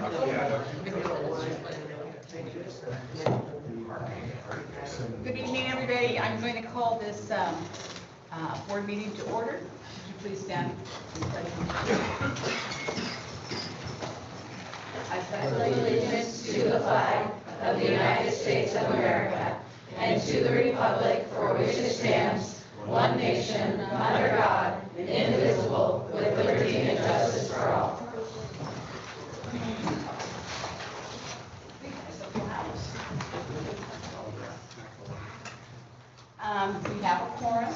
Good evening, everybody. I'm going to call this board meeting to order. Would you please stand? I pledge allegiance to the flag of the United States of America and to the republic for which it stands, one nation, under God, indivisible, with liberty and justice for all. We have a quorum.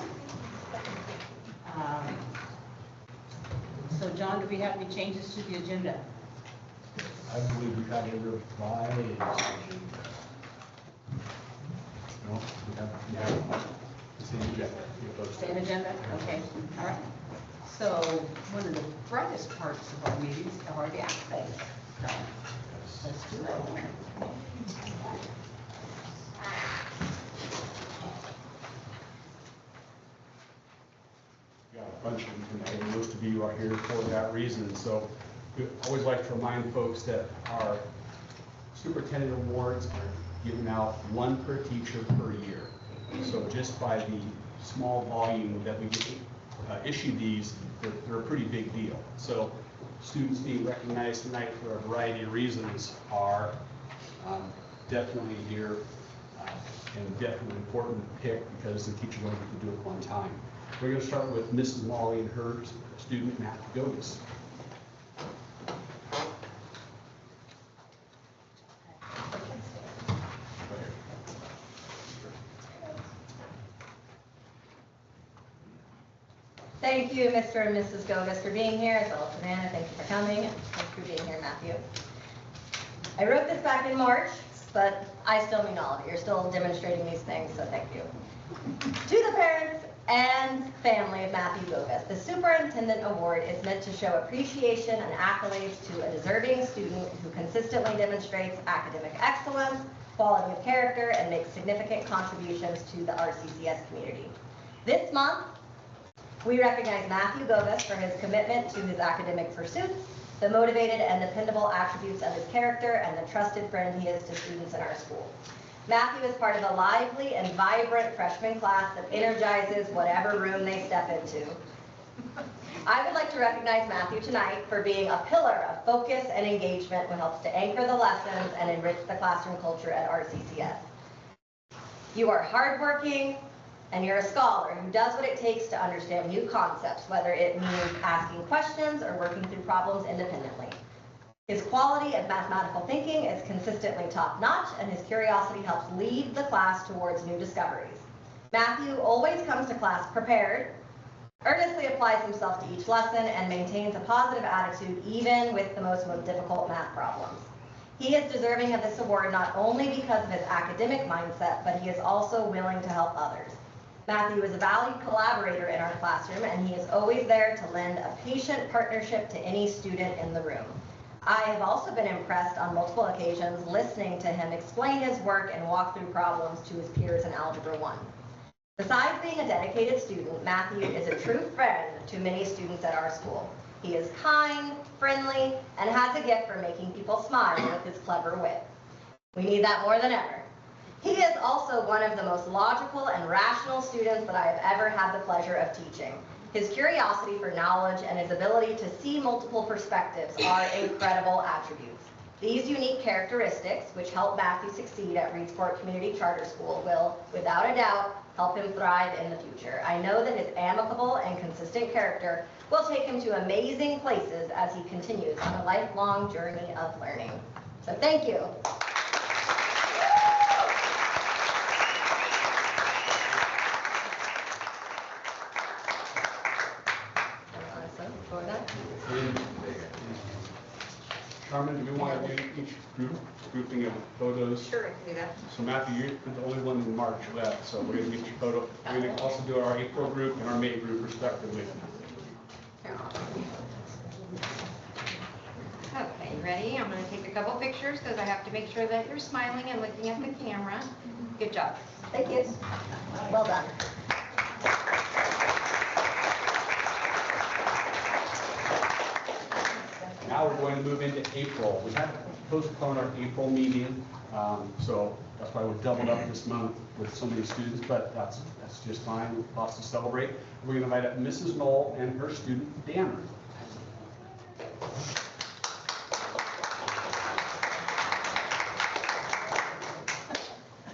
So John, do we have any changes to the agenda? I believe we had a reply. No, we have the same agenda. Same agenda? Okay, all right. So one of the brightest parts of our meetings are the activities. So let's do it. Got a bunch of them tonight, most of you are here for that reason. So we always like to remind folks that our superintendent awards are given out one per teacher per year. So just by the small volume that we issue these, they're a pretty big deal. So students being recognized tonight for a variety of reasons are definitely here and definitely important to pick because the teacher won't get to do it one time. We're going to start with Mrs. Molly and her student, Matthew Govis. Thank you, Mr. and Mrs. Govis, for being here, as well as Savannah. Thank you for coming. Thanks for being here, Matthew. I wrote this back in March, but I still mean all of you. You're still demonstrating these things, so thank you. To the parents and family of Matthew Govis, the Superintendent Award is meant to show appreciation and accolades to a deserving student who consistently demonstrates academic excellence, quality of character, and makes significant contributions to the RCCS community. This month, we recognize Matthew Govis for his commitment to his academic pursuits, the motivated and dependable attributes of his character, and the trusted friend he is to students in our school. Matthew is part of a lively and vibrant freshman class that energizes whatever room they step into. I would like to recognize Matthew tonight for being a pillar of focus and engagement who helps to anchor the lessons and enrich the classroom culture at RCCS. You are hardworking, and you're a scholar who does what it takes to understand new concepts, whether it means asking questions or working through problems independently. His quality of mathematical thinking is consistently top-notch, and his curiosity helps lead the class towards new discoveries. Matthew always comes to class prepared, earnestly applies himself to each lesson, and maintains a positive attitude even with the most difficult math problems. He is deserving of this award not only because of his academic mindset, but he is also willing to help others. Matthew is a valued collaborator in our classroom, and he is always there to lend a patient partnership to any student in the room. I have also been impressed on multiple occasions listening to him explain his work and walk through problems to his peers in Algebra 1. Besides being a dedicated student, Matthew is a true friend to many students at our school. He is kind, friendly, and has a gift for making people smile with his clever wit. We need that more than ever. He is also one of the most logical and rational students that I have ever had the pleasure of teaching. His curiosity for knowledge and his ability to see multiple perspectives are incredible attributes. These unique characteristics, which help Matthew succeed at Reedsport Community Charter School, will, without a doubt, help him thrive in the future. I know that his amicable and consistent character will take him to amazing places as he continues on a lifelong journey of learning. So thank you. Carmen, do we want to do each grouping of photos? Sure, I can do that. So Matthew, you're the only one in March left, so we're going to get your photo. We're going to also do our April group and our May group respectively. Okay, ready? I'm going to take a couple pictures because I have to make sure that you're smiling and looking at the camera. Good job. Thank you. Well done. Now now we're going to move into April. We had to postpone our April meeting, so that's why we doubled up this month with so many students, but that's just fine. Lots to celebrate. We're going to invite up Mrs. Knoll and her student, Danner.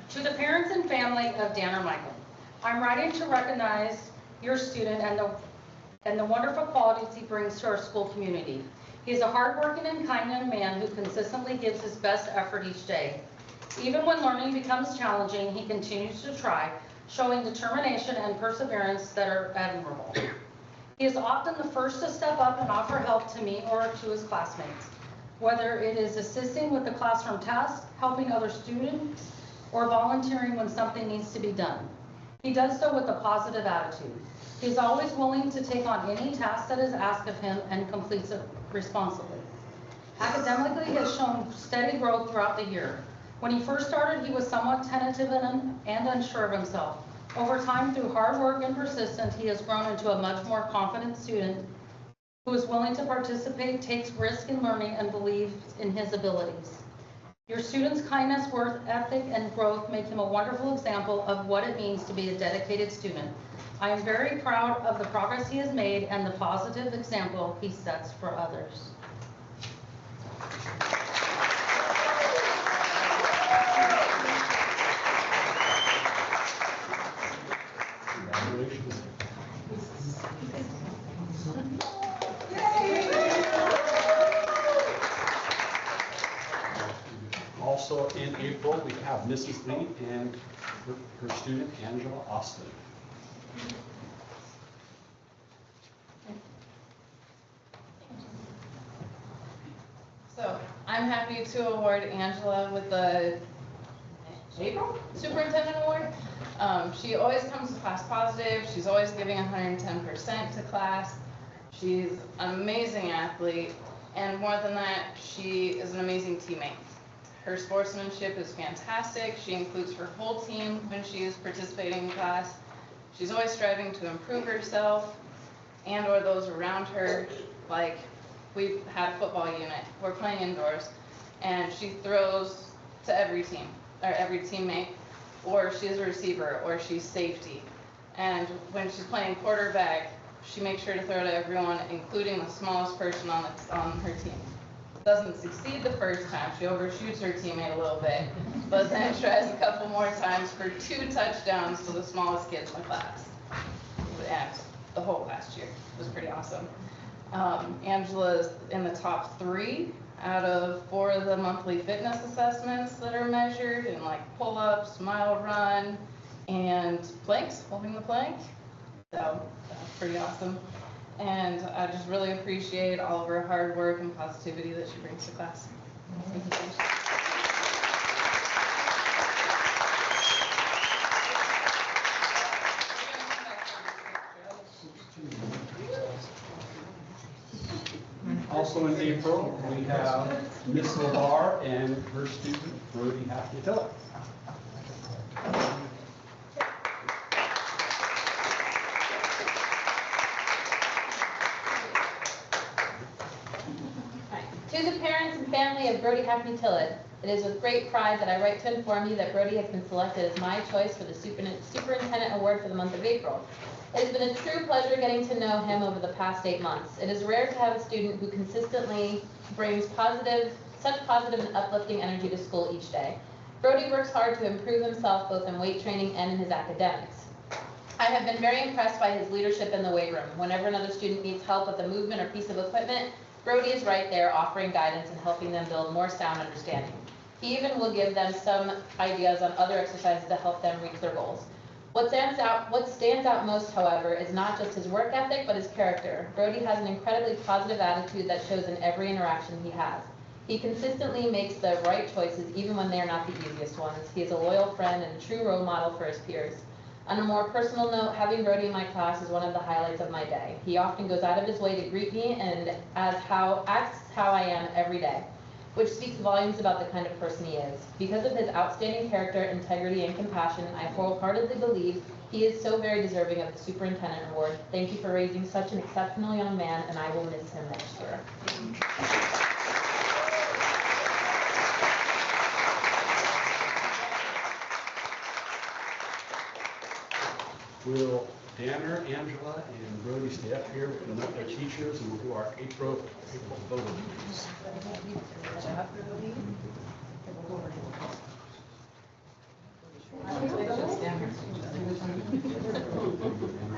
To the parents and family of Danner Michael, I'm writing to recognize your student and the wonderful qualities he brings to our school community. He is a hardworking and kind young man who consistently gives his best effort each day. Even when learning becomes challenging, he continues to try, showing determination and perseverance that are admirable. He is often the first to step up and offer help to me or to his classmates, whether it is assisting with the classroom tasks, helping other students, or volunteering when something needs to be done. He does so with a positive attitude. He is always willing to take on any task that is asked of him and completes it responsibly. Academically, he has shown steady growth throughout the year. When he first started, he was somewhat tentative and unsure of himself. Over time, through hard work and persistence, he has grown into a much more confident student who is willing to participate, takes risk in learning, and believes in his abilities. Your student's kindness, work ethic, and growth make him a wonderful example of what it means to be a dedicated student. I am very proud of the progress he has made and the positive example he sets for others. Congratulations. Also in April, we have Mrs. Lee and her student, Angela Austin. So I'm happy to award Angela with the April Superintendent Award. She always comes to class positive. She's always giving 110% to class. She's an amazing athlete, and more than that, she is an amazing teammate. Her sportsmanship is fantastic. She includes her whole team when she is participating in class. She's always striving to improve herself and or those around her. Like, we've had a football unit, we're playing indoors, and she throws to every team, or every teammate, or she's a receiver, or she's safety. And when she's playing quarterback, she makes sure to throw to everyone, including the smallest person on her team. Doesn't succeed the first time, she overshoots her teammate a little bit, but then tries a couple more times for 2 touchdowns to the smallest kids in the class. And the whole last year was pretty awesome. Angela's in the top 3 out of 4 of the monthly fitness assessments that are measured, in like pull-ups, mile run, and planks, holding the plank. So that's pretty awesome. And I just really appreciate all of her hard work and positivity that she brings to class. Thank you so much. Also in April, we have Miss LeVar and her student, Brody Haftila. To the parents and family of Brody Hackney Tillett, it is with great pride that I write to inform you that Brody has been selected as my choice for the Superintendent Award for the month of April. It has been a true pleasure getting to know him over the past 8 months. It is rare to have a student who consistently brings such positive and uplifting energy to school each day. Brody works hard to improve himself both in weight training and in his academics. I have been very impressed by his leadership in the weight room. Whenever another student needs help with a movement or piece of equipment, Brody is right there offering guidance and helping them build more sound understanding. He even will give them some ideas on other exercises to help them reach their goals. What stands out most, however, is not just his work ethic, but his character. Brody has an incredibly positive attitude that shows in every interaction he has. He consistently makes the right choices even when they are not the easiest ones. He is a loyal friend and a true role model for his peers. On a more personal note, having Brody in my class is one of the highlights of my day. He often goes out of his way to greet me and acts how I am every day, which speaks volumes about the kind of person he is. Because of his outstanding character, integrity, and compassion, I wholeheartedly believe He is so very deserving of the Superintendent Award. Thank you for raising such an exceptional young man, and I will miss him next year. Will Danner, Angela, and Brody stay up here and note their teachers, and we'll do our April photo, please.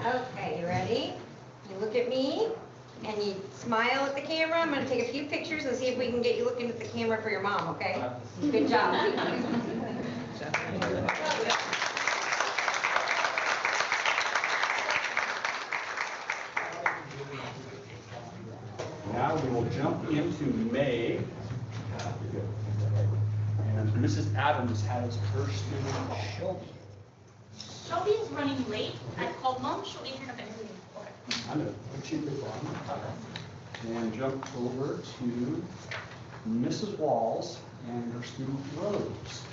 Okay, you ready? You look at me and you smile at the camera. I'm gonna take a few pictures and see if we can get you looking at the camera for your mom, okay? Good job. Now we will jump into May. And Mrs. Adams has her student Shelby. Shelby is running late. I called mom. She'll be here in a bit. Okay. I'm going to put you on. And jump over to Mrs. Walls and her student Rose.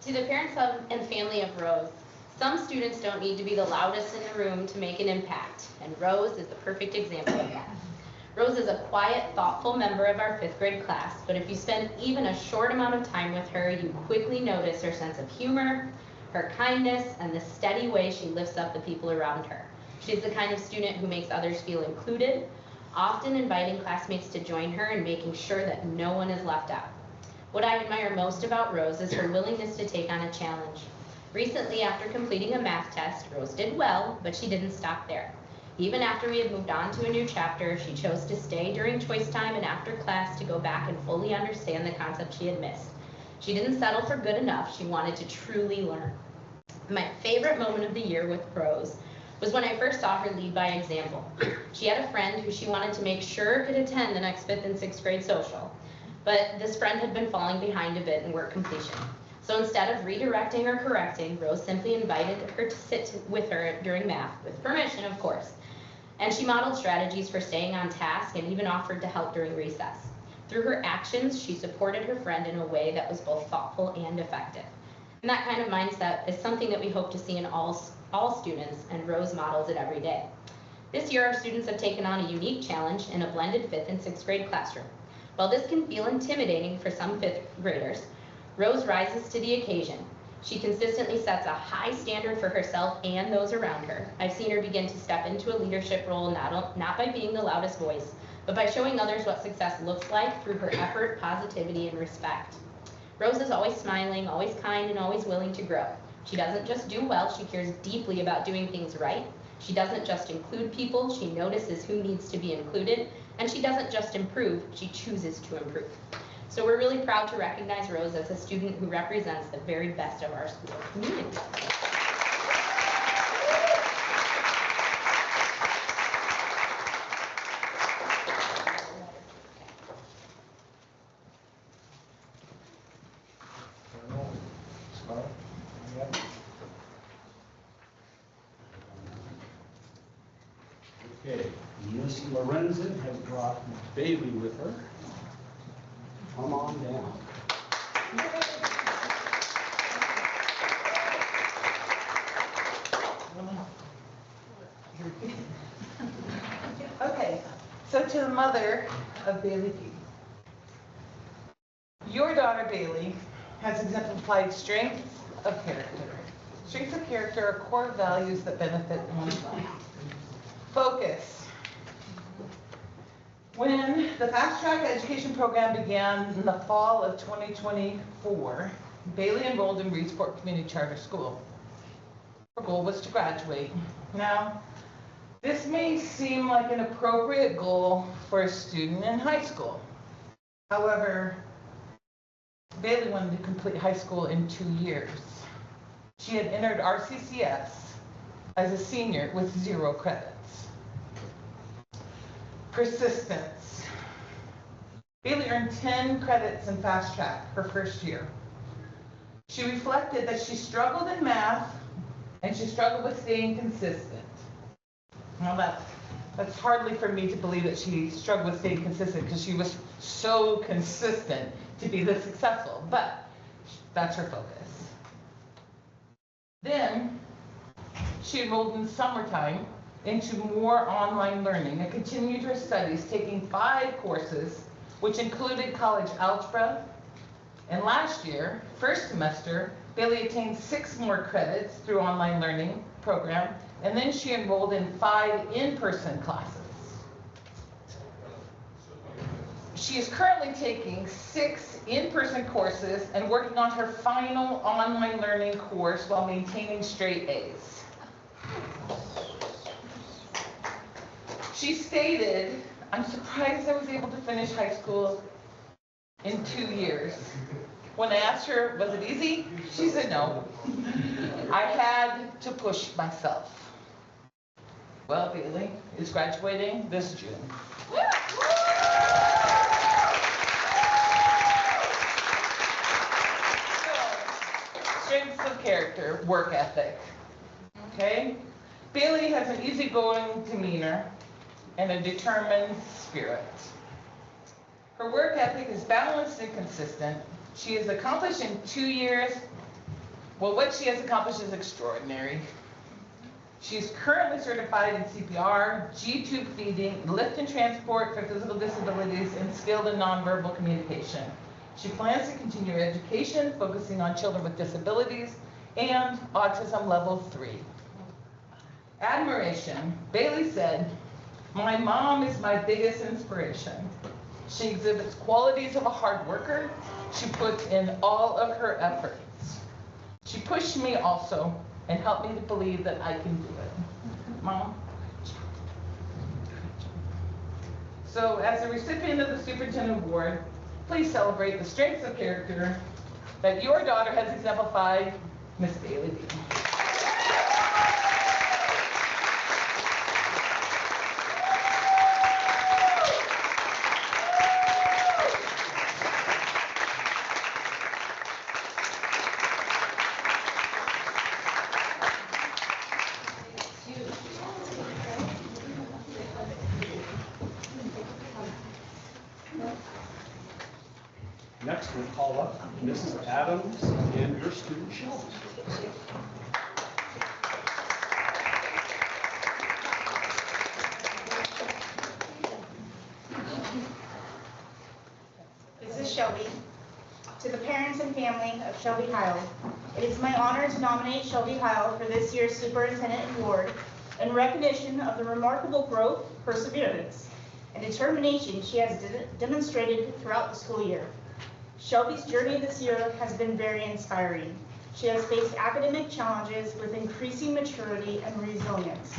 To the parents of and family of Rose, some students don't need to be the loudest in the room to make an impact, and Rose is the perfect example of that. Rose is a quiet, thoughtful member of our 5th grade class, but if you spend even a short amount of time with her, you quickly notice her sense of humor, her kindness, and the steady way she lifts up the people around her. She's the kind of student who makes others feel included, often inviting classmates to join her and making sure that no one is left out. What I admire most about Rose is her willingness to take on a challenge. Recently, after completing a math test, Rose did well, but she didn't stop there. Even after we had moved on to a new chapter, she chose to stay during choice time and after class to go back and fully understand the concept she had missed. She didn't settle for good enough. She wanted to truly learn. My favorite moment of the year with Rose was when I first saw her lead by example. She had a friend who she wanted to make sure could attend the next 5th and 6th grade social, but this friend had been falling behind a bit in work completion. So instead of redirecting or correcting, Rose simply invited her to sit with her during math, with permission, of course. And she modeled strategies for staying on task and even offered to help during recess. Through her actions, she supported her friend in a way that was both thoughtful and effective. And that kind of mindset is something that we hope to see in all students, and Rose models it every day. This year, our students have taken on a unique challenge in a blended 5th and 6th grade classroom. While this can feel intimidating for some 5th graders, Rose rises to the occasion. She consistently sets a high standard for herself and those around her. I've seen her begin to step into a leadership role not by being the loudest voice, but by showing others what success looks like through her effort, positivity, and respect. Rose is always smiling, always kind, and always willing to grow. She doesn't just do well, she cares deeply about doing things right. She doesn't just include people, she notices who needs to be included, and she doesn't just improve, she chooses to improve. So we're really proud to recognize Rose as a student who represents the very best of our school community. Okay, Miss Lorenzen has brought Bailey with her. Come on down. Okay, so to the mother of Bailey P. Your daughter Bailey has exemplified strength of character. Strengths of character are core values that benefit one's life. Focus. When the Fast Track Education Program began in the fall of 2024, Bailey enrolled in Reedsport Community Charter School. Her goal was to graduate. Now, this may seem like an appropriate goal for a student in high school. However, Bailey wanted to complete high school in 2 years. She had entered RCCS as a senior with 0 credits. Persistence. Bailey earned 10 credits in Fast Track her first year. She reflected that she struggled in math and she struggled with staying consistent. Now That's hardly for me to believe that she struggled with staying consistent because she was so consistent to be this successful, but that's her focus. Then she enrolled in summertime into more online learning and continued her studies, taking 5 courses, which included college algebra. And last year, first semester, Bailey attained 6 more credits through online learning program, and then she enrolled in 5 in-person classes. She is currently taking 6 in-person courses and working on her final online learning course while maintaining straight A's. She stated, "I'm surprised I was able to finish high school in 2 years." When I asked her, was it easy? She said no. I had to push myself. Well, Bailey is graduating this June. Strengths of character, work ethic. Okay? Bailey has an easygoing demeanor and a determined spirit. Her work ethic is balanced and consistent. She has accomplished in 2 years, well, what she has accomplished is extraordinary. She is currently certified in CPR, G-tube feeding, lift and transport for physical disabilities, and skilled in nonverbal communication. She plans to continue her education, focusing on children with disabilities and autism level 3. Admiration. Bailey said, "My mom is my biggest inspiration. She exhibits qualities of a hard worker. She puts in all of her efforts. She pushed me also and helped me to believe that I can do it." Mom? So as a recipient of the Superintendent Award, please celebrate the strengths of character that your daughter has exemplified, Miss Bailey Beaton. Next, we'll call up Mrs. Adams and your student Shelby. This is Shelby. To the parents and family of Shelby Heil, it is my honor to nominate Shelby Heil for this year's Superintendent Award in recognition of the remarkable growth, perseverance, and determination she has demonstrated throughout the school year. Shelby's journey this year has been very inspiring. She has faced academic challenges with increasing maturity and resilience,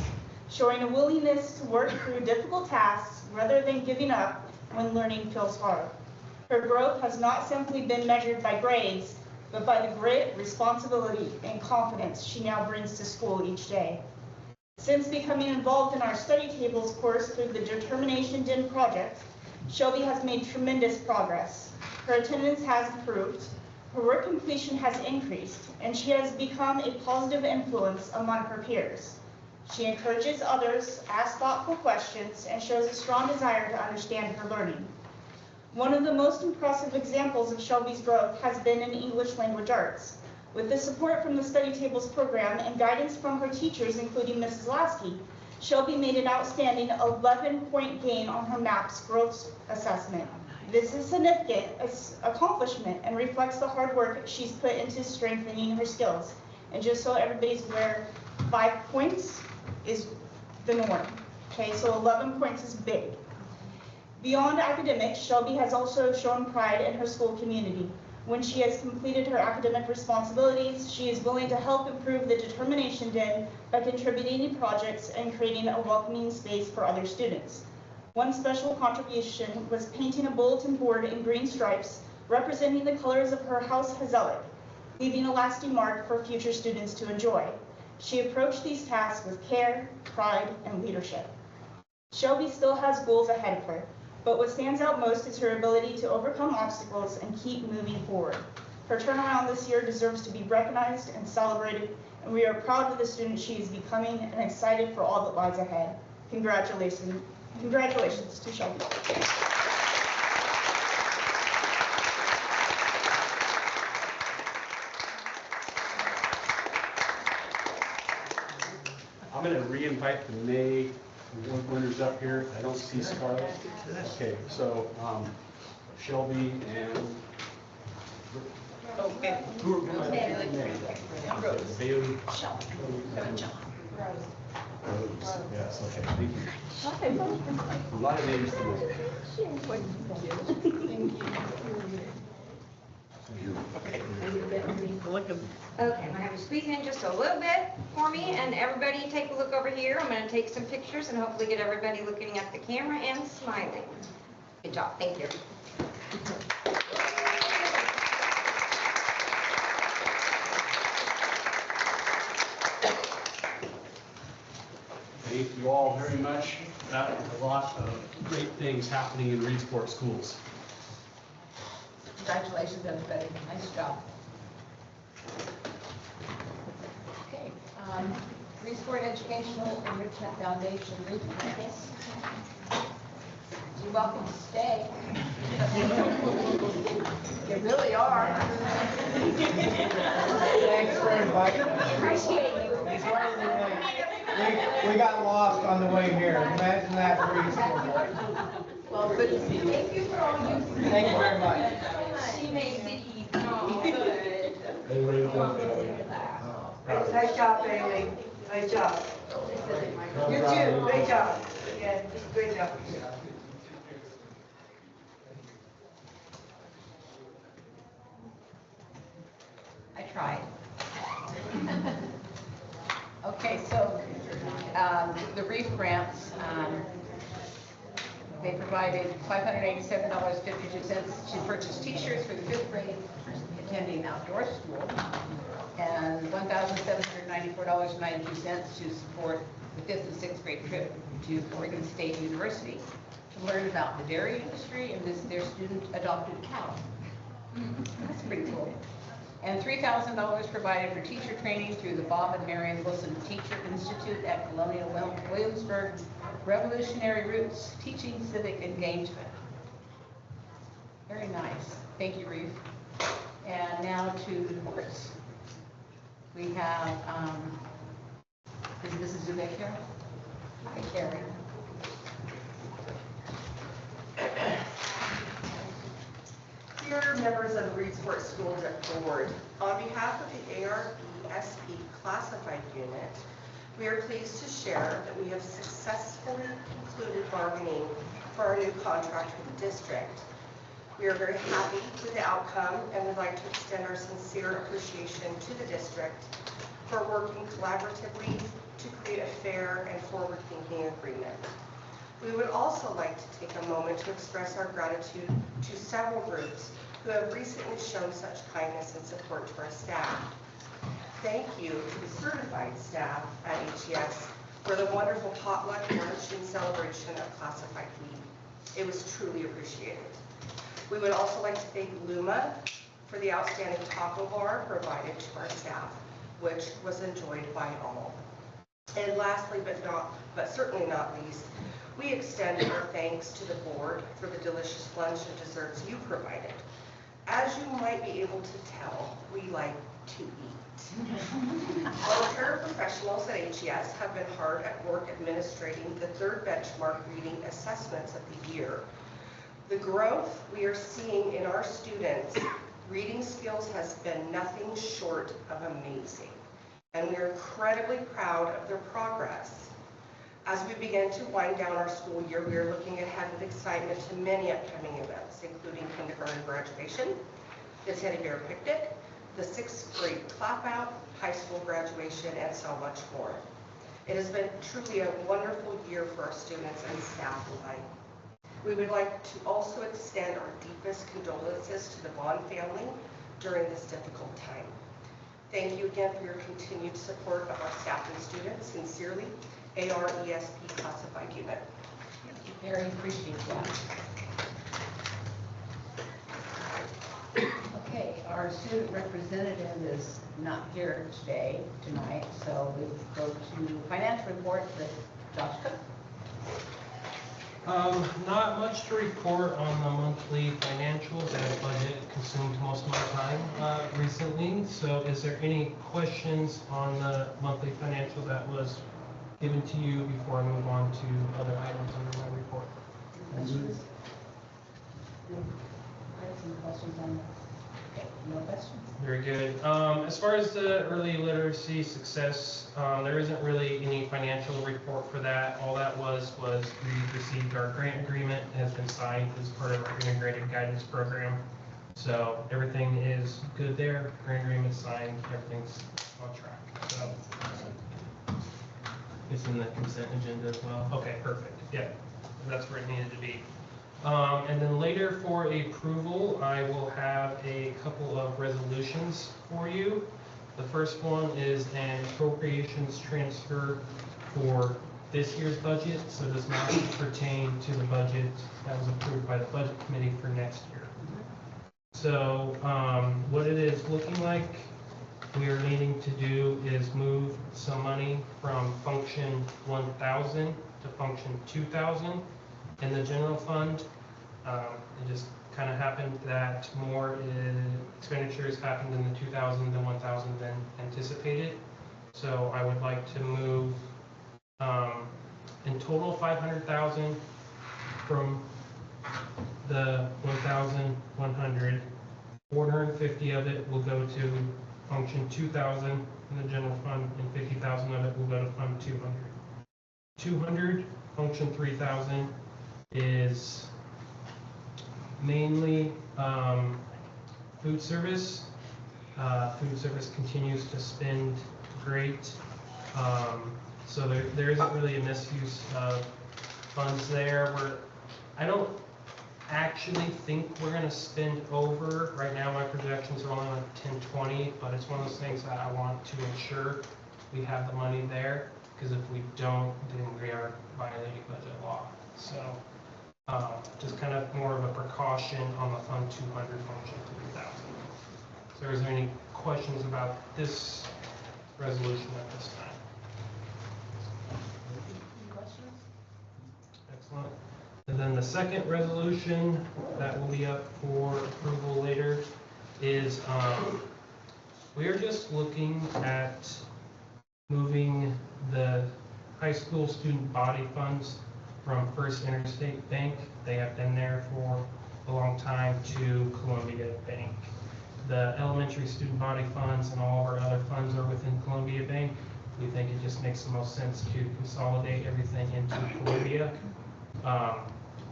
showing a willingness to work through difficult tasks rather than giving up when learning feels hard. Her growth has not simply been measured by grades, but by the grit, responsibility, and confidence she now brings to school each day. Since becoming involved in our study tables course through the Determination DIN project, Shelby has made tremendous progress. Her attendance has improved, her work completion has increased, and she has become a positive influence among her peers. She encourages others, asks thoughtful questions, and shows a strong desire to understand her learning. One of the most impressive examples of Shelby's growth has been in English language arts. With the support from the Study Tables program and guidance from her teachers, including Mrs. Lasky, Shelby made an outstanding 11-point gain on her MAPS growth assessment. This is a significant accomplishment and reflects the hard work she's put into strengthening her skills. And just so everybody's aware, 5 points is the norm. Okay, so 11 points is big. Beyond academics, Shelby has also shown pride in her school community. When she has completed her academic responsibilities, she is willing to help improve the Determination DIN by contributing to projects and creating a welcoming space for other students. One special contribution was painting a bulletin board in green stripes representing the colors of her house Hazelic, leaving a lasting mark for future students to enjoy. She approached these tasks with care, pride, and leadership. Shelby still has goals ahead of her, but what stands out most is her ability to overcome obstacles and keep moving forward. Her turnaround this year deserves to be recognized and celebrated, and we are proud of the student she is becoming and excited for all that lies ahead. Congratulations to Shelby. I'm going to re-invite the May winners up here. I don't see Scarlett. Okay, so Shelby and Okay. who are my May? Bailey. Rose. Yes, okay, thank you. A lot of names to know. Okay, I'm gonna have you squeeze in just a little bit for me, and everybody take a look over here. I'm gonna take some pictures and hopefully get everybody looking at the camera and smiling. Good job, thank you. Thank you all very much. That is a lot of great things happening in Reedsport schools. Congratulations, everybody. Nice job. Okay, Reedsport Educational Enrichment Foundation regrants. You're welcome to stay. You really are. Thanks for inviting us. Appreciate you. We got lost on the way here. Imagine that for Easter. Well, good to see you. Thank you for all you. Thank you very much. She makes it easy. Oh, good. Nice job, Bailey. Nice job. You too. Great job. Yeah, great job. I tried. Okay, so the REEF grants, they provided $587.52 to purchase t-shirts for the 5th grade attending outdoor school, and $1,794.92 to support the 5th and 6th grade trip to Oregon State University to learn about the dairy industry and visit their student adopted cow. That's pretty cool. And $3,000 provided for teacher training through the Bob and Marion Wilson Teacher Institute at Colonial Williamsburg, Revolutionary Roots, Teaching Civic Engagement. Very nice. Thank you, Reef. And now to the reports. We have, is Mrs. Zubek here? Hi, Carrie. Dear members of the Reedsport School Board, on behalf of the ARESP Classified Unit, we are pleased to share that we have successfully concluded bargaining for our new contract with the district. We are very happy with the outcome and would like to extend our sincere appreciation to the district for working collaboratively to create a fair and forward-thinking agreement. We would also like to take a moment to express our gratitude to several groups who have recently shown such kindness and support to our staff. Thank you to the certified staff at HES for the wonderful potluck lunch and celebration of Classified Week. It was truly appreciated. We would also like to thank Luma for the outstanding taco bar provided to our staff, which was enjoyed by all. And lastly, but certainly not least, we extend our thanks to the board for the delicious lunch and desserts you provided. As you might be able to tell, we like to eat. Our paraprofessionals at HES have been hard at work administrating the 3rd benchmark reading assessments of the year. The growth we are seeing in our students' reading skills has been nothing short of amazing, and we are incredibly proud of their progress. As we begin to wind down our school year, we are looking ahead with excitement to many upcoming events, including kindergarten graduation, the Teddy Bear Picnic, the 6th grade clap out, high school graduation, and so much more. It has been truly a wonderful year for our students and staff alike. We would like to also extend our deepest condolences to the Vaughn family during this difficult time. Thank you again for your continued support of our staff and students. Sincerely, ARESP Classified Unit. Very appreciate that. Okay, our student representative is not here tonight, so we will go to financial report with Josh Cook. Not much to report on the monthly financials. That budget consumed most of my time recently. So is there any questions on the monthly financial that was given to you before I move on to other items under my report? I have some questions on this. Okay, no questions? Very good. As far as the early literacy success, there isn't really any financial report for that. All that was we received our grant agreement, has been signed as part of our integrated guidance program. So everything is good there. Grant agreement signed, everything's on track. So it's in the consent agenda as well. Okay, perfect. Yeah, that's where it needed to be. And then later for approval, I will have a couple of resolutions for you. The first one is an appropriations transfer for this year's budget, so does not pertain to the budget that was approved by the budget committee for next year. So what it is looking like, we are needing to do is move some money from function 1000 to function 2000 in the general fund. It just kind of happened that more expenditures happened in the 2000 than 1000 than anticipated. So I would like to move in total 500,000 from the 1,100. 450 of it will go to function 2000 in the general fund, and 50,000 of it will go to fund 200. 200 function 3000 is mainly food service. Food service continues to spend great. So there isn't really a misuse of funds there. I don't actually think we're going to spend over. Right now my projections are only like 10-20, but it's one of those things that I want to ensure we have the money there, because if we don't, then we are violating budget law. So just kind of more of a precaution on the Fund 200 function 3000. So is there any questions about this resolution at this time? Any questions? Excellent. And then the second resolution that will be up for approval later is we are just looking at moving the high school student body funds from First Interstate Bank. They have been there for a long time, to Columbia Bank. The elementary student body funds and all of our other funds are within Columbia Bank. We think it just makes the most sense to consolidate everything into Columbia.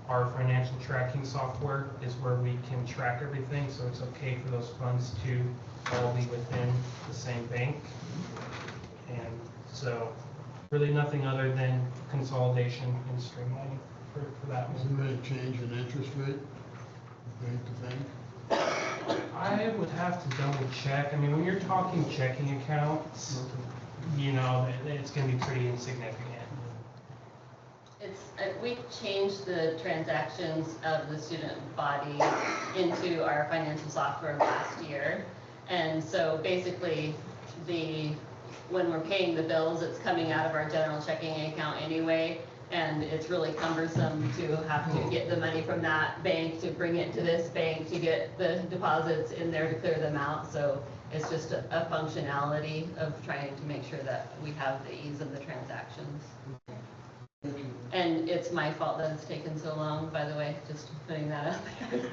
Our financial tracking software is where we can track everything, so it's okay for those funds to all be within the same bank. And so really nothing other than consolidation and streamlining for that one. Isn't there a change in interest rate, bank to bank? I would have to double check. I mean, when you're talking checking accounts, you know, it's going to be pretty insignificant. We changed the transactions of the student body into our financial software last year. And so basically when we're paying the bills, it's coming out of our general checking account anyway. And it's really cumbersome to have to get the money from that bank to bring it to this bank to get the deposits in there to clear them out. So it's just a functionality of trying to make sure that we have the ease of the transactions. And it's my fault that it's taken so long, by the way, just putting that out there.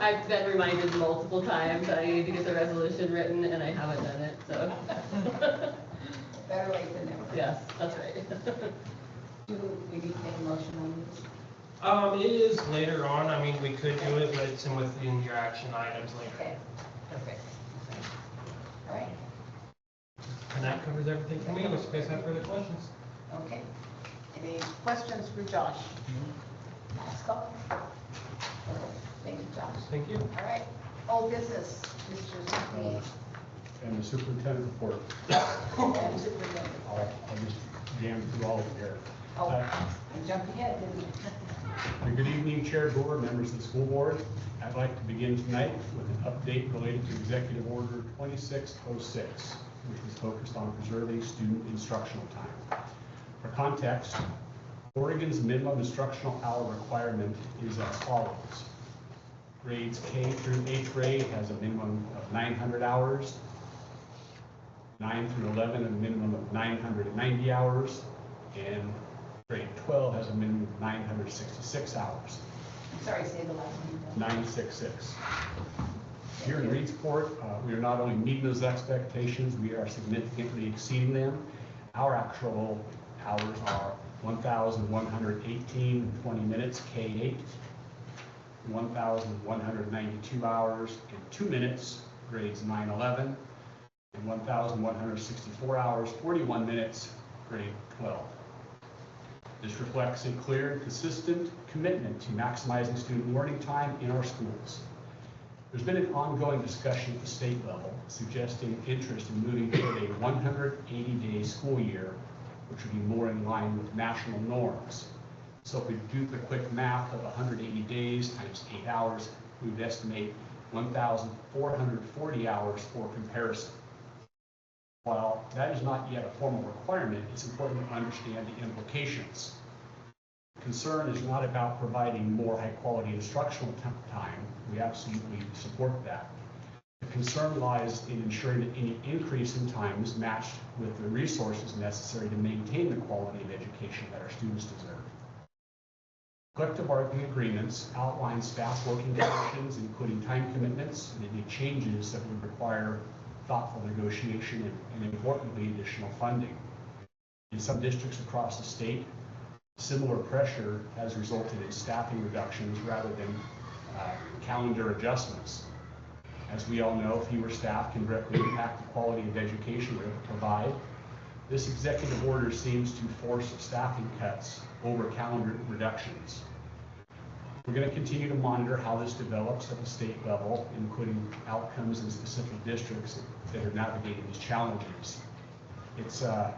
I've been reminded multiple times that I need to get the resolution written, and I haven't done it, so. Better late than never. Yes, that's right. Do we need to make a motion on this? It is later on. I mean, we could do it, but it's within your action items later. Okay, perfect. All right, And that covers everything for me, unless you guys have further questions. okay. Any questions for Josh? Scott? Okay, thank you, Josh. Thank you. All right, old business, Mr. Zafney. And the superintendent report. And superintendent. I'll just jam through all of it here. Oh, I jumped ahead, didn't I? Good evening, Chair, Board, members of the school board. I'd like to begin tonight with an update related to Executive Order 2606, which is focused on preserving student instructional time. For context, Oregon's minimum instructional hour requirement is as follows. Grades K through 8th grade has a minimum of 900 hours. 9 through 11, a minimum of 990 hours. And grade 12 has a minimum of 966 hours. Sorry, say the last one. 966. Here in Reedsport, we are not only meeting those expectations, we are significantly exceeding them. Our actual hours are 1,118 and 20 minutes, K8, 1,192 hours and 2 minutes, grades 9-11, and 1,164 hours, 41 minutes, grade 12. This reflects a clear and consistent commitment to maximizing student learning time in our schools. There's been an ongoing discussion at the state level suggesting interest in moving toward a 180-day school year, which would be more in line with national norms. So if we do the quick math of 180 days times 8 hours, we would estimate 1,440 hours for comparison. While that is not yet a formal requirement, it's important to understand the implications. Concern is not about providing more high-quality instructional time. We absolutely support that. The concern lies in ensuring that any increase in time is matched with the resources necessary to maintain the quality of education that our students deserve. Collective bargaining agreements outline staff working conditions, including time commitments and any changes that would require thoughtful negotiation and importantly, additional funding. In some districts across the state, similar pressure has resulted in staffing reductions rather than calendar adjustments. As we all know, fewer staff can directly impact the quality of education we provide. This executive order seems to force staffing cuts over calendar reductions. We're going to continue to monitor how this develops at the state level, including outcomes in specific districts that are navigating these challenges. It's, I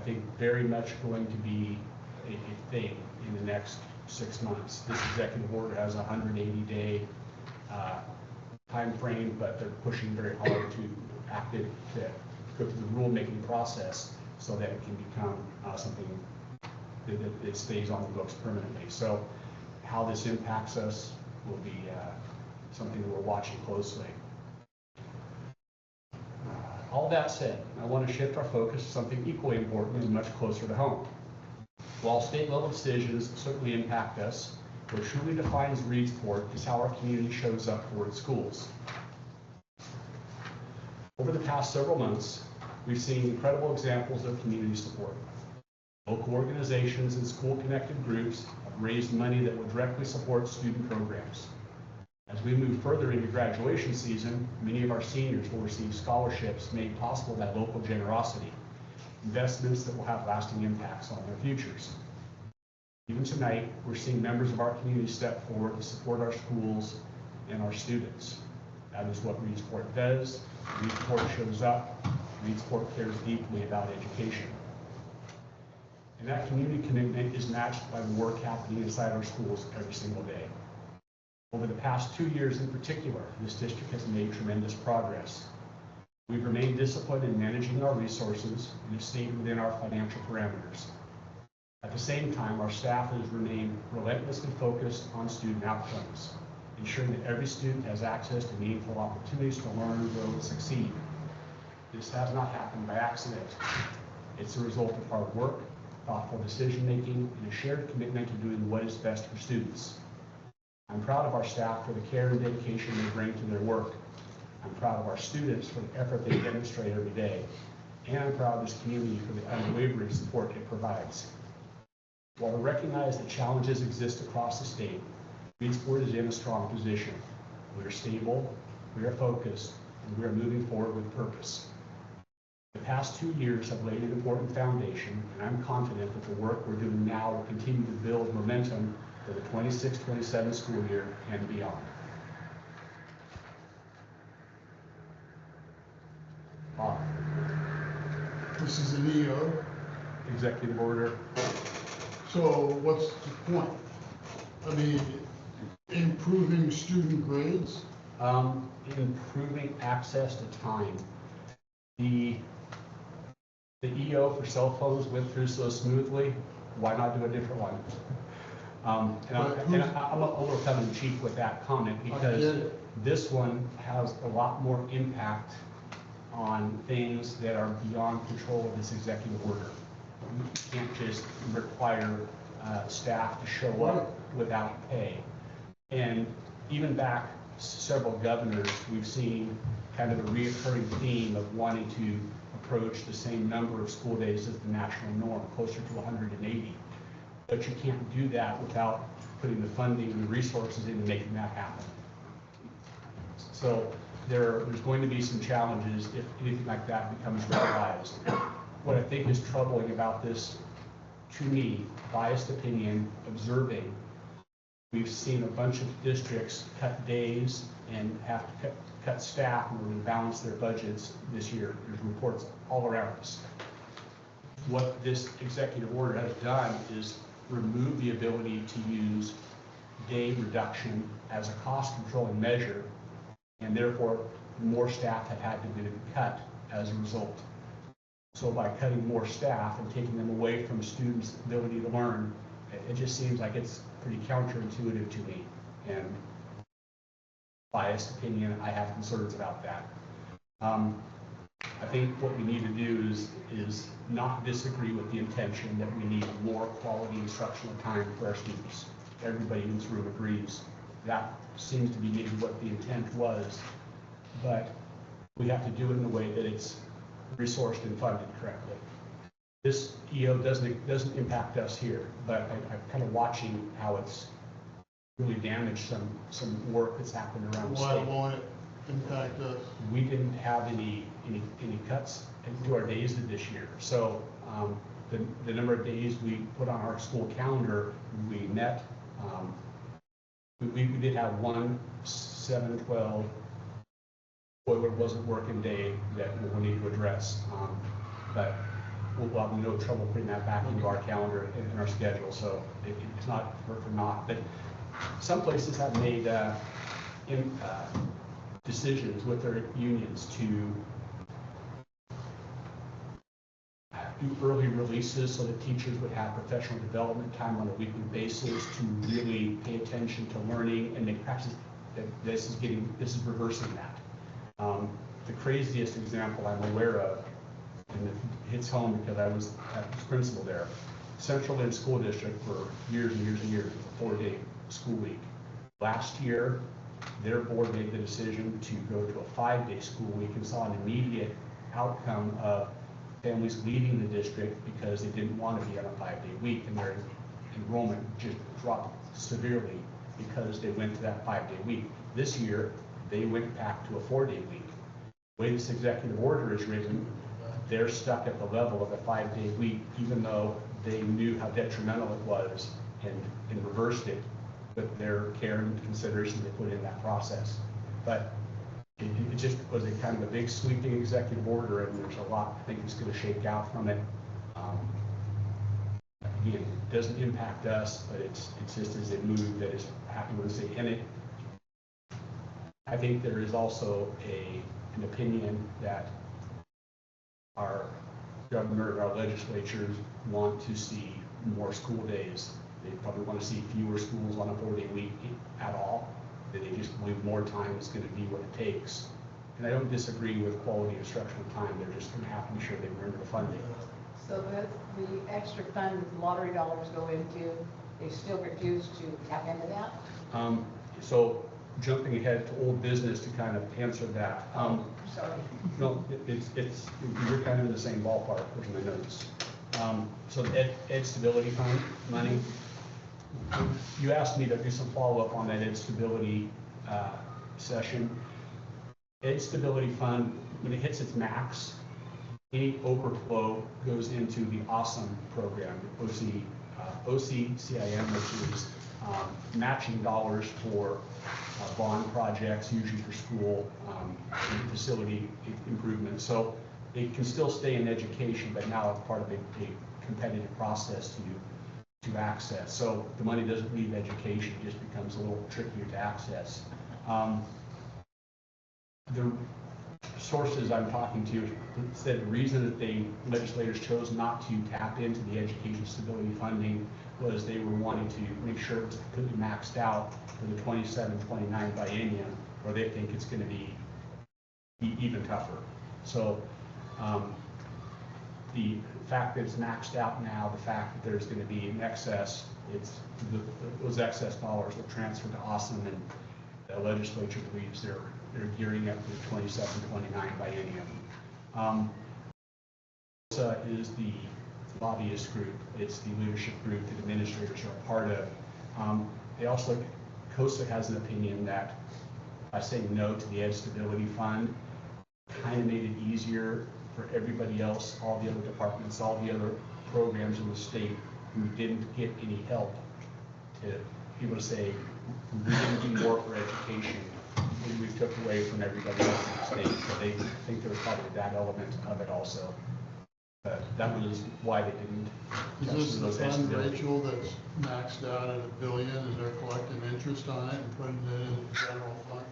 think, very much going to be a thing in the next 6 months. This executive order has a 180-day time frame, but they're pushing very hard to go through the rulemaking process so that it can become something that stays on the books permanently. So how this impacts us will be something that we're watching closely. All that said, I want to shift our focus to something equally important and much closer to home. While state level decisions certainly impact us, what truly defines Reedsport is how our community shows up for its schools. Over the past several months, we've seen incredible examples of community support. Local organizations and school-connected groups have raised money that will directly support student programs. As we move further into graduation season, many of our seniors will receive scholarships made possible by local generosity, investments that will have lasting impacts on their futures. Even tonight, we're seeing members of our community step forward to support our schools and our students. That is what Reedsport does. Reedsport shows up. Reedsport cares deeply about education. And that community commitment is matched by the work happening inside our schools every single day. Over the past 2 years in particular, this district has made tremendous progress. We've remained disciplined in managing our resources and have stayed within our financial parameters. At the same time, our staff has remained relentlessly focused on student outcomes, ensuring that every student has access to meaningful opportunities to learn, grow, and succeed. This has not happened by accident. It's a result of hard work, thoughtful decision-making, and a shared commitment to doing what is best for students. I'm proud of our staff for the care and dedication they bring to their work. I'm proud of our students for the effort they demonstrate every day. And I'm proud of this community for the unwavering support it provides. While we recognize that challenges exist across the state, Reedsport is in a strong position. We are stable, we are focused, and we are moving forward with purpose. The past 2 years have laid an important foundation, and I'm confident that the work we're doing now will continue to build momentum for the 26-27 school year and beyond. This is an EO. Executive order. So what's the point? I mean, improving student grades? Improving access to time. The the EO for cell phones went through so smoothly, why not do a different one? And I'm a little tongue in cheek with that comment because this one has a lot more impact on things that are beyond control of this executive order. You can't just require staff to show up without pay. And even back several governors, we've seen kind of a reoccurring theme of wanting to approach the same number of school days as the national norm, closer to 180. But you can't do that without putting the funding and the resources into making that happen. So there's going to be some challenges if anything like that becomes realized. What I think is troubling about this, to me, biased opinion, observing, we've seen a bunch of districts cut days and have to cut staff in order to balance their budgets this year. There's reports all around us. What this executive order has done is remove the ability to use day reduction as a cost controlling measure, and therefore more staff have had to be cut as a result. So by cutting more staff and taking them away from students' ability to learn, it just seems like it's pretty counterintuitive to me. And biased opinion, I have concerns about that. I think what we need to do is not disagree with the intention that we need more quality instructional time for our students. Everybody in this room agrees. That seems to be maybe what the intent was, but we have to do it in a way that it's resourced and funded correctly. This EO doesn't impact us here, but I'm kind of watching how it's really damaged some work that's happened around the state. Why won't it impact us? We didn't have any cuts into our days this year. So the number of days we put on our school calendar, we met. We did have one 7/12 boiler wasn't working day that we'll need to address, but we'll have no trouble putting that back into our calendar and our schedule. So it's not for naught. But some places have made decisions with their unions to do early releases so that teachers would have professional development time on a weekly basis to really pay attention to learning and make practice. This is reversing that. The craziest example I'm aware of, and it hits home because I was principal there, Central Lynn School District for years and years and years, a 4-day school week. Last year, their board made the decision to go to a 5-day school week and saw an immediate outcome of families leaving the district because they didn't want to be on a 5-day week, and their enrollment just dropped severely because they went to that 5-day week. This year, they went back to a 4-day week. The way this executive order is written, they're stuck at the level of a 5-day week, even though they knew how detrimental it was and reversed it, but their care and consideration they put in that process. But it just was a kind of a big sweeping executive order, and there's a lot I think is going to shake out from it. Again, it doesn't impact us, but it's just as a move that is happening with the state. And I think there is also an opinion that our governor and our legislatures want to see more school days. They probably want to see fewer schools on a 4-day week at all. That they just believe more time is going to be what it takes. And I don't disagree with quality instructional time. They're just going to have to be sure they remember the funding. So the extra fund lottery dollars go into, they still refuse to tap into that? So jumping ahead to old business to kind of answer that. Sorry. No, you're kind of in the same ballpark with my notes. So the Ed Stability Fund money, you asked me to do some follow-up on that Ed Stability session. Ed Stability Fund, when it hits its max, any overflow goes into the AWESOME program, OCCIM, which is matching dollars for bond projects, usually for school facility improvements. So it can still stay in education, but now it's part of a competitive process to access. So the money doesn't leave education, it just becomes a little trickier to access. sources I'm talking to said the reason that legislators chose not to tap into the education stability funding was they were wanting to make sure it was completely maxed out for the 27-29 biennium, where they think it's going to be even tougher. So the fact that it's maxed out now, the fact that there's going to be an excess, those excess dollars will transfer to Awesome, and the legislature believes they're gearing up for the 27-29 biennium. COSA is the lobbyist group. It's the leadership group that administrators are a part of. COSA has an opinion that by saying no to the Ed Stability Fund, kind of made it easier for everybody else, all the other departments, all the other programs in the state who didn't get any help to be able to say, we didn't do more for education, and we took away from everybody else in the state. So they think there was probably that element of it also. But that was why they didn't. Is this the fund, Rachel, that's maxed out at $1 billion? Is they're collecting interest on it and putting it in the general fund?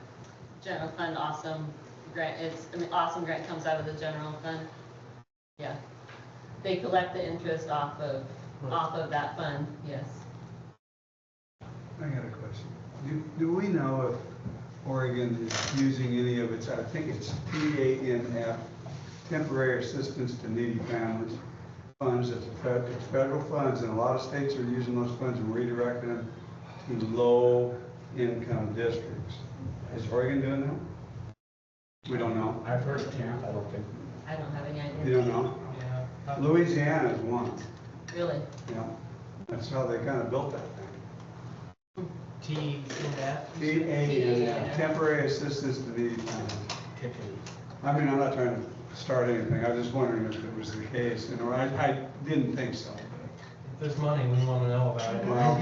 General fund, Awesome grant, Awesome grant comes out of the general fund. Yeah. They collect the interest off of that fund, yes. I got a question. Do we know if Oregon is using any of its, I think it's TANF, Temporary Assistance to Needy Families funds? It's federal funds, and a lot of states are using those funds and redirecting them to low-income districts. Is Oregon doing that? We don't know. I've heard of TANF, I don't think. I don't have any idea. You don't know? Yeah. Louisiana is one. Really? Yeah. That's how they kind of built that thing. TANF, Temporary Assistance to Needy Families. I mean, I'm not trying to start anything. I was just wondering if it was the case. You know, I didn't think so. If there's money, we want to know about it. Well,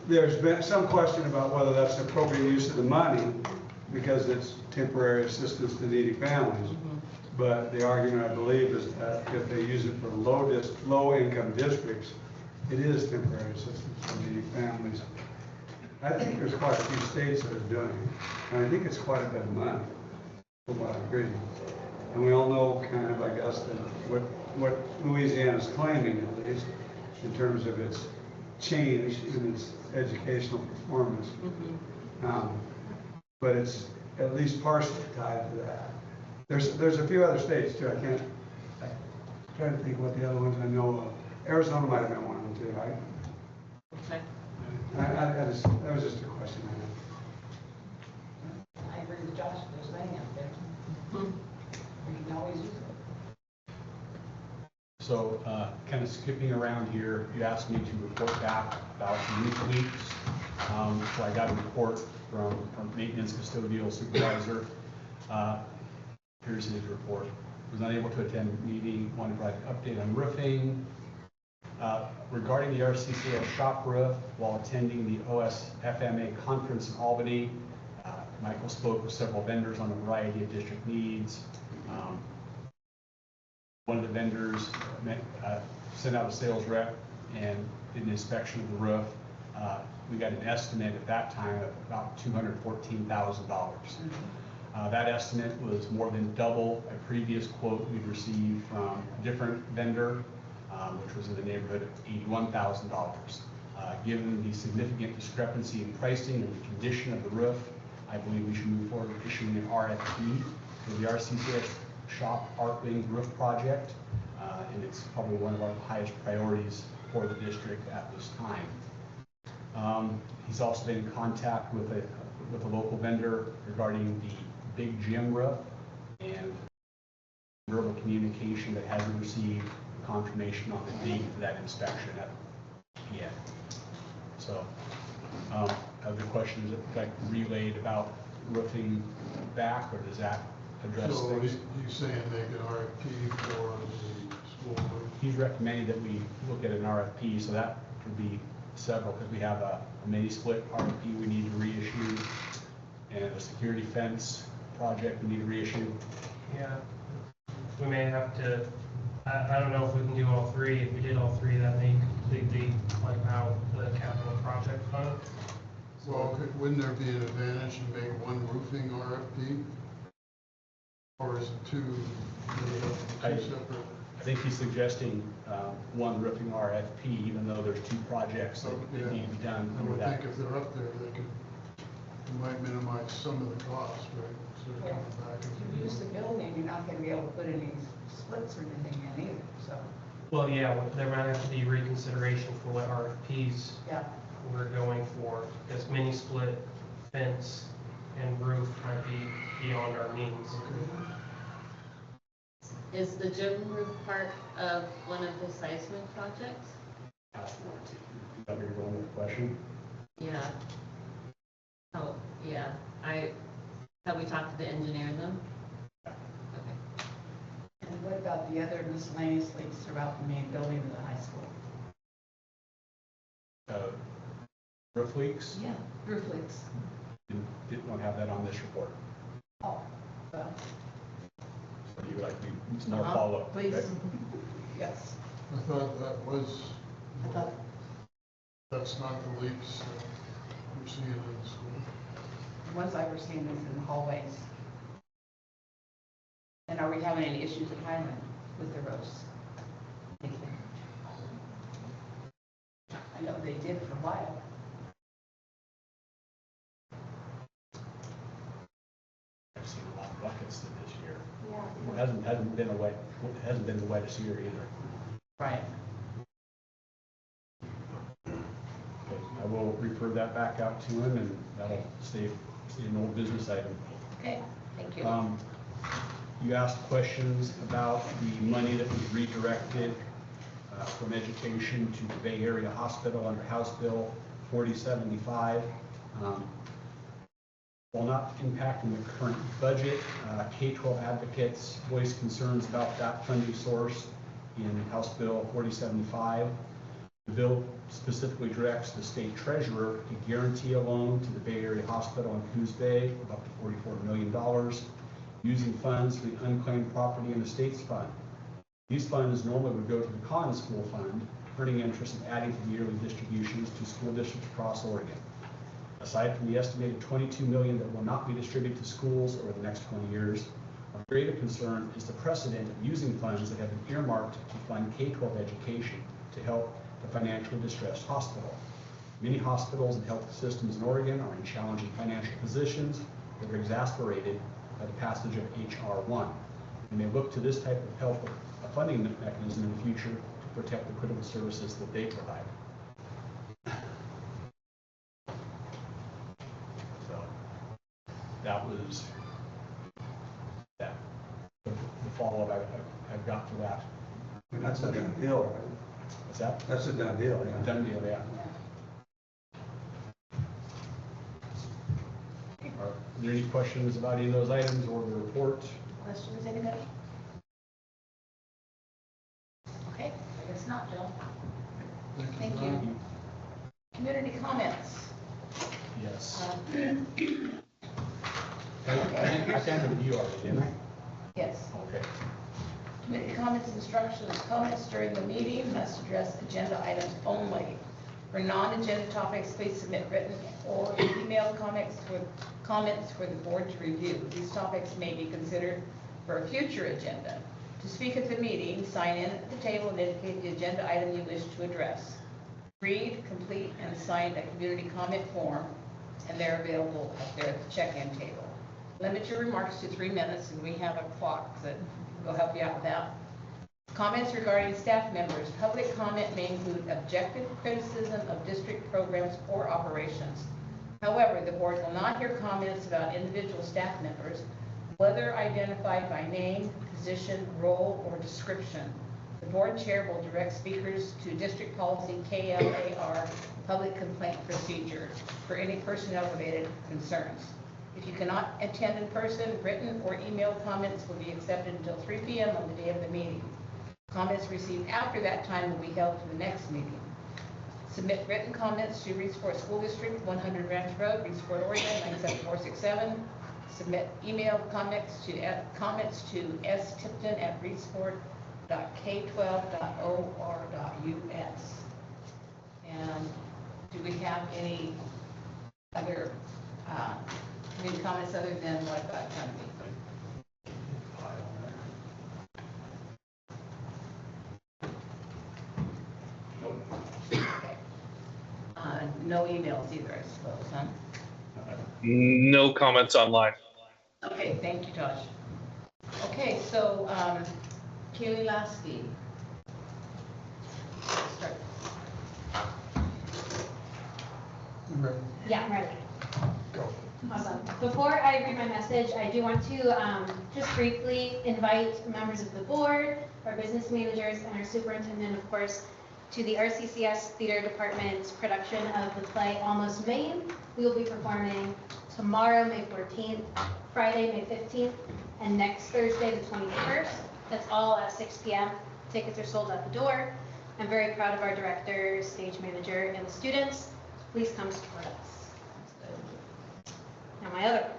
there's been some question about whether that's the appropriate use of the money because it's temporary assistance to needy families. But the argument, I believe, is that if they use it for low-income districts, it is temporary assistance to needy families. I think there's quite a few states that are doing it, and I think it's quite a bit of money, from what I'm reading. And we all know kind of, I guess, that what Louisiana's claiming, at least, in terms of its change in its educational performance. But it's at least partially tied to that. There's a few other states too. I'm trying to think what the other ones I know of. Arizona might have been one of them too, right? Okay. That was just a question I had. I agree with Josh, there's money out there. We can always use it. So kind of skipping around here, you asked me to report back about the youth weeks. So I got a report from maintenance custodial supervisor. Here's his report. Was unable to attend the meeting, wanted to provide an update on roofing. Regarding the RCCS shop roof, while attending the OSFMA conference in Albany, Michael spoke with several vendors on a variety of district needs. One of the vendors sent out a sales rep and did an inspection of the roof. We got an estimate at that time of about $214,000. That estimate was more than double a previous quote we'd received from a different vendor, which was in the neighborhood of $81,000. Given the significant discrepancy in pricing and the condition of the roof, I believe we should move forward with issuing an RFP for the RCCS shop art wing roof project, and it's probably one of our highest priorities for the district at this time. He's also been in contact with a local vendor regarding the big gym roof and verbal communication that hasn't received confirmation on the date for that inspection yet. So, other questions that relayed about roofing back, or does that address so things? So he's saying make an RFP for the school roof? He's recommending that we look at an RFP, so that could be several, because we have a mini split RFP we need to reissue, and a security fence project we need to reissue. Yeah, we may have to, I don't know if we can do all three. If we did all three, that may completely wipe out the capital project fund. Well, wouldn't there be an advantage to make one roofing RFP? Or is it two separate? I think he's suggesting one roofing RFP, even though there's two projects that need to be done I under would that. think if they're up there, it might minimize some of the costs, right? Instead of coming back. If you use the building, you're not gonna be able to put any splits or anything in either, so. Well, yeah, there might have to be reconsideration for what RFPs Yeah. we're going for, because mini split, fence, and roof might be beyond our means. Is the gym roof part of one of the seismic projects? Ask warranty. Is that where you're going with the question? Yeah. Oh, yeah, have we talked to the engineer then? Okay. And what about the other miscellaneous leaks throughout the main building of the high school? Roof leaks? Yeah, roof leaks. Didn't want to have that on this report. Oh, well, So you would like more Uh-huh, follow-up? please. okay? yes. I thought that was, I thought, that's not the leaks that we're seeing in the school. the ones I were seeing is in the hallways. And are we having any issues at Highland with the roofs? I know they did for a while. I've seen a lot of buckets this year. Yeah. Hasn't been the wettest year either. Right. Okay, I will refer that back out to him, and that'll stay an old business item. Okay, thank you. You asked questions about the money that was redirected from education to the Bay Area Hospital under House Bill 4075. While not impacting the current budget, K-12 advocates voiced concerns about that funding source in House Bill 4075. The bill specifically directs the state treasurer to guarantee a loan to the Bay Area Hospital in Coos Bay of up to $44 million, using funds for the unclaimed property in the state's fund. These funds normally would go to the Common School Fund, earning interest and adding to the yearly distributions to school districts across Oregon. Aside from the estimated $22 million that will not be distributed to schools over the next 20 years, of greater concern is the precedent of using funds that have been earmarked to fund K-12 education to help the financially distressed hospital. Many hospitals and health systems in Oregon are in challenging financial positions that are exacerbated by the passage of H.R. 1. We may look to this type of help funding mechanism in the future to protect the critical services that they provide. So that was that. The follow-up I've got for that. I mean, that's a done deal, right? What's that? That's a done deal, yeah. Done deal, yeah. Are there any questions about any of those items or the report? Questions, anybody? Okay, I guess not, Bill. Thank you. Community comments. Yes. I sent them to you already, didn't I? Yes. Okay. Committee comments, instructions, comments during the meeting must address agenda items only. For non-agenda topics, please submit written or email comments for the board to review. These topics may be considered for a future agenda. To speak at the meeting, sign in at the table and indicate the agenda item you wish to address. Read, complete, and sign a community comment form, and they're available up there at the check-in table. Limit your remarks to 3 minutes, and we have a clock that will help you out with that. Comments regarding staff members. Public comment may include objective criticism of district programs or operations. However, the board will not hear comments about individual staff members, whether identified by name, position, role, or description. The board chair will direct speakers to district policy KLAR, public complaint procedure, for any personnel-related concerns. If you cannot attend in person, written or emailed comments will be accepted until 3 p.m. on the day of the meeting. Comments received after that time will be held for the next meeting. Submit written comments to Reedsport School District, 100 Ranch Road, Reedsport, Oregon, 97467. Submit email comments to stipton@reedsport.k12.or.us. And do we have any Other, any comments other than what got done to me? No emails either, I suppose, huh? No comments online. Okay, thank you, Josh. Okay, so, Kaylee Lasky. Start. Yeah, I'm ready. Awesome. Before I read my message, I do want to just briefly invite members of the board, our business managers, and our superintendent, of course, to the RCCS Theater Department's production of the play Almost Maine. We will be performing tomorrow, May 14th, Friday, May 15th, and next Thursday, the 21st. That's all at 6 p.m. Tickets are sold at the door. I'm very proud of our director, stage manager, and the students. Please come support us. Now my other part.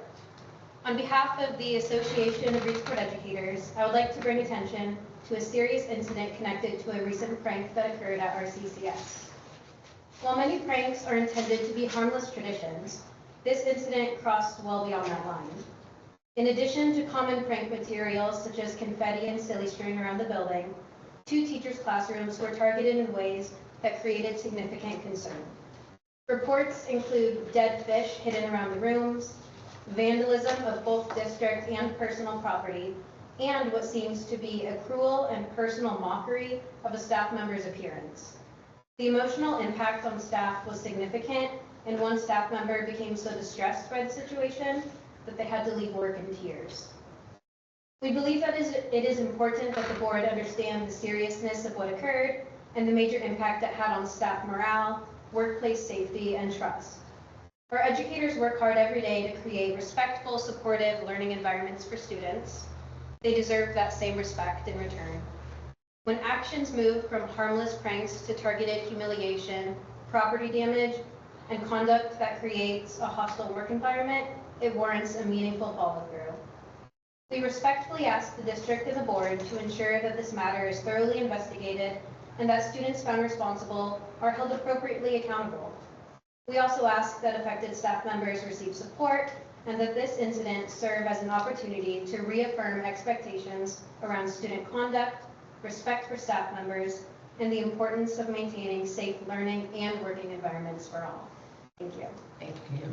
On behalf of the Association of Reedsport Educators, I would like to bring attention to a serious incident connected to a recent prank that occurred at RCCS. While many pranks are intended to be harmless traditions, this incident crossed well beyond that line. In addition to common prank materials such as confetti and silly string around the building, 2 teachers' classrooms were targeted in ways that created significant concern. Reports include dead fish hidden around the rooms, vandalism of both district and personal property, and what seems to be a cruel and personal mockery of a staff member's appearance. The emotional impact on staff was significant, and one staff member became so distressed by the situation that they had to leave work in tears. We believe that it is important that the board understand the seriousness of what occurred and the major impact it had on staff morale, workplace safety, and trust. Our educators work hard every day to create respectful, supportive learning environments for students. They deserve that same respect in return. When actions move from harmless pranks to targeted humiliation, property damage, and conduct that creates a hostile work environment, it warrants a meaningful follow-through. We respectfully ask the district and the board to ensure that this matter is thoroughly investigated and that students found responsible are held appropriately accountable. We also ask that affected staff members receive support and that this incident serve as an opportunity to reaffirm expectations around student conduct, respect for staff members, and the importance of maintaining safe learning and working environments for all. Thank you. Thank you.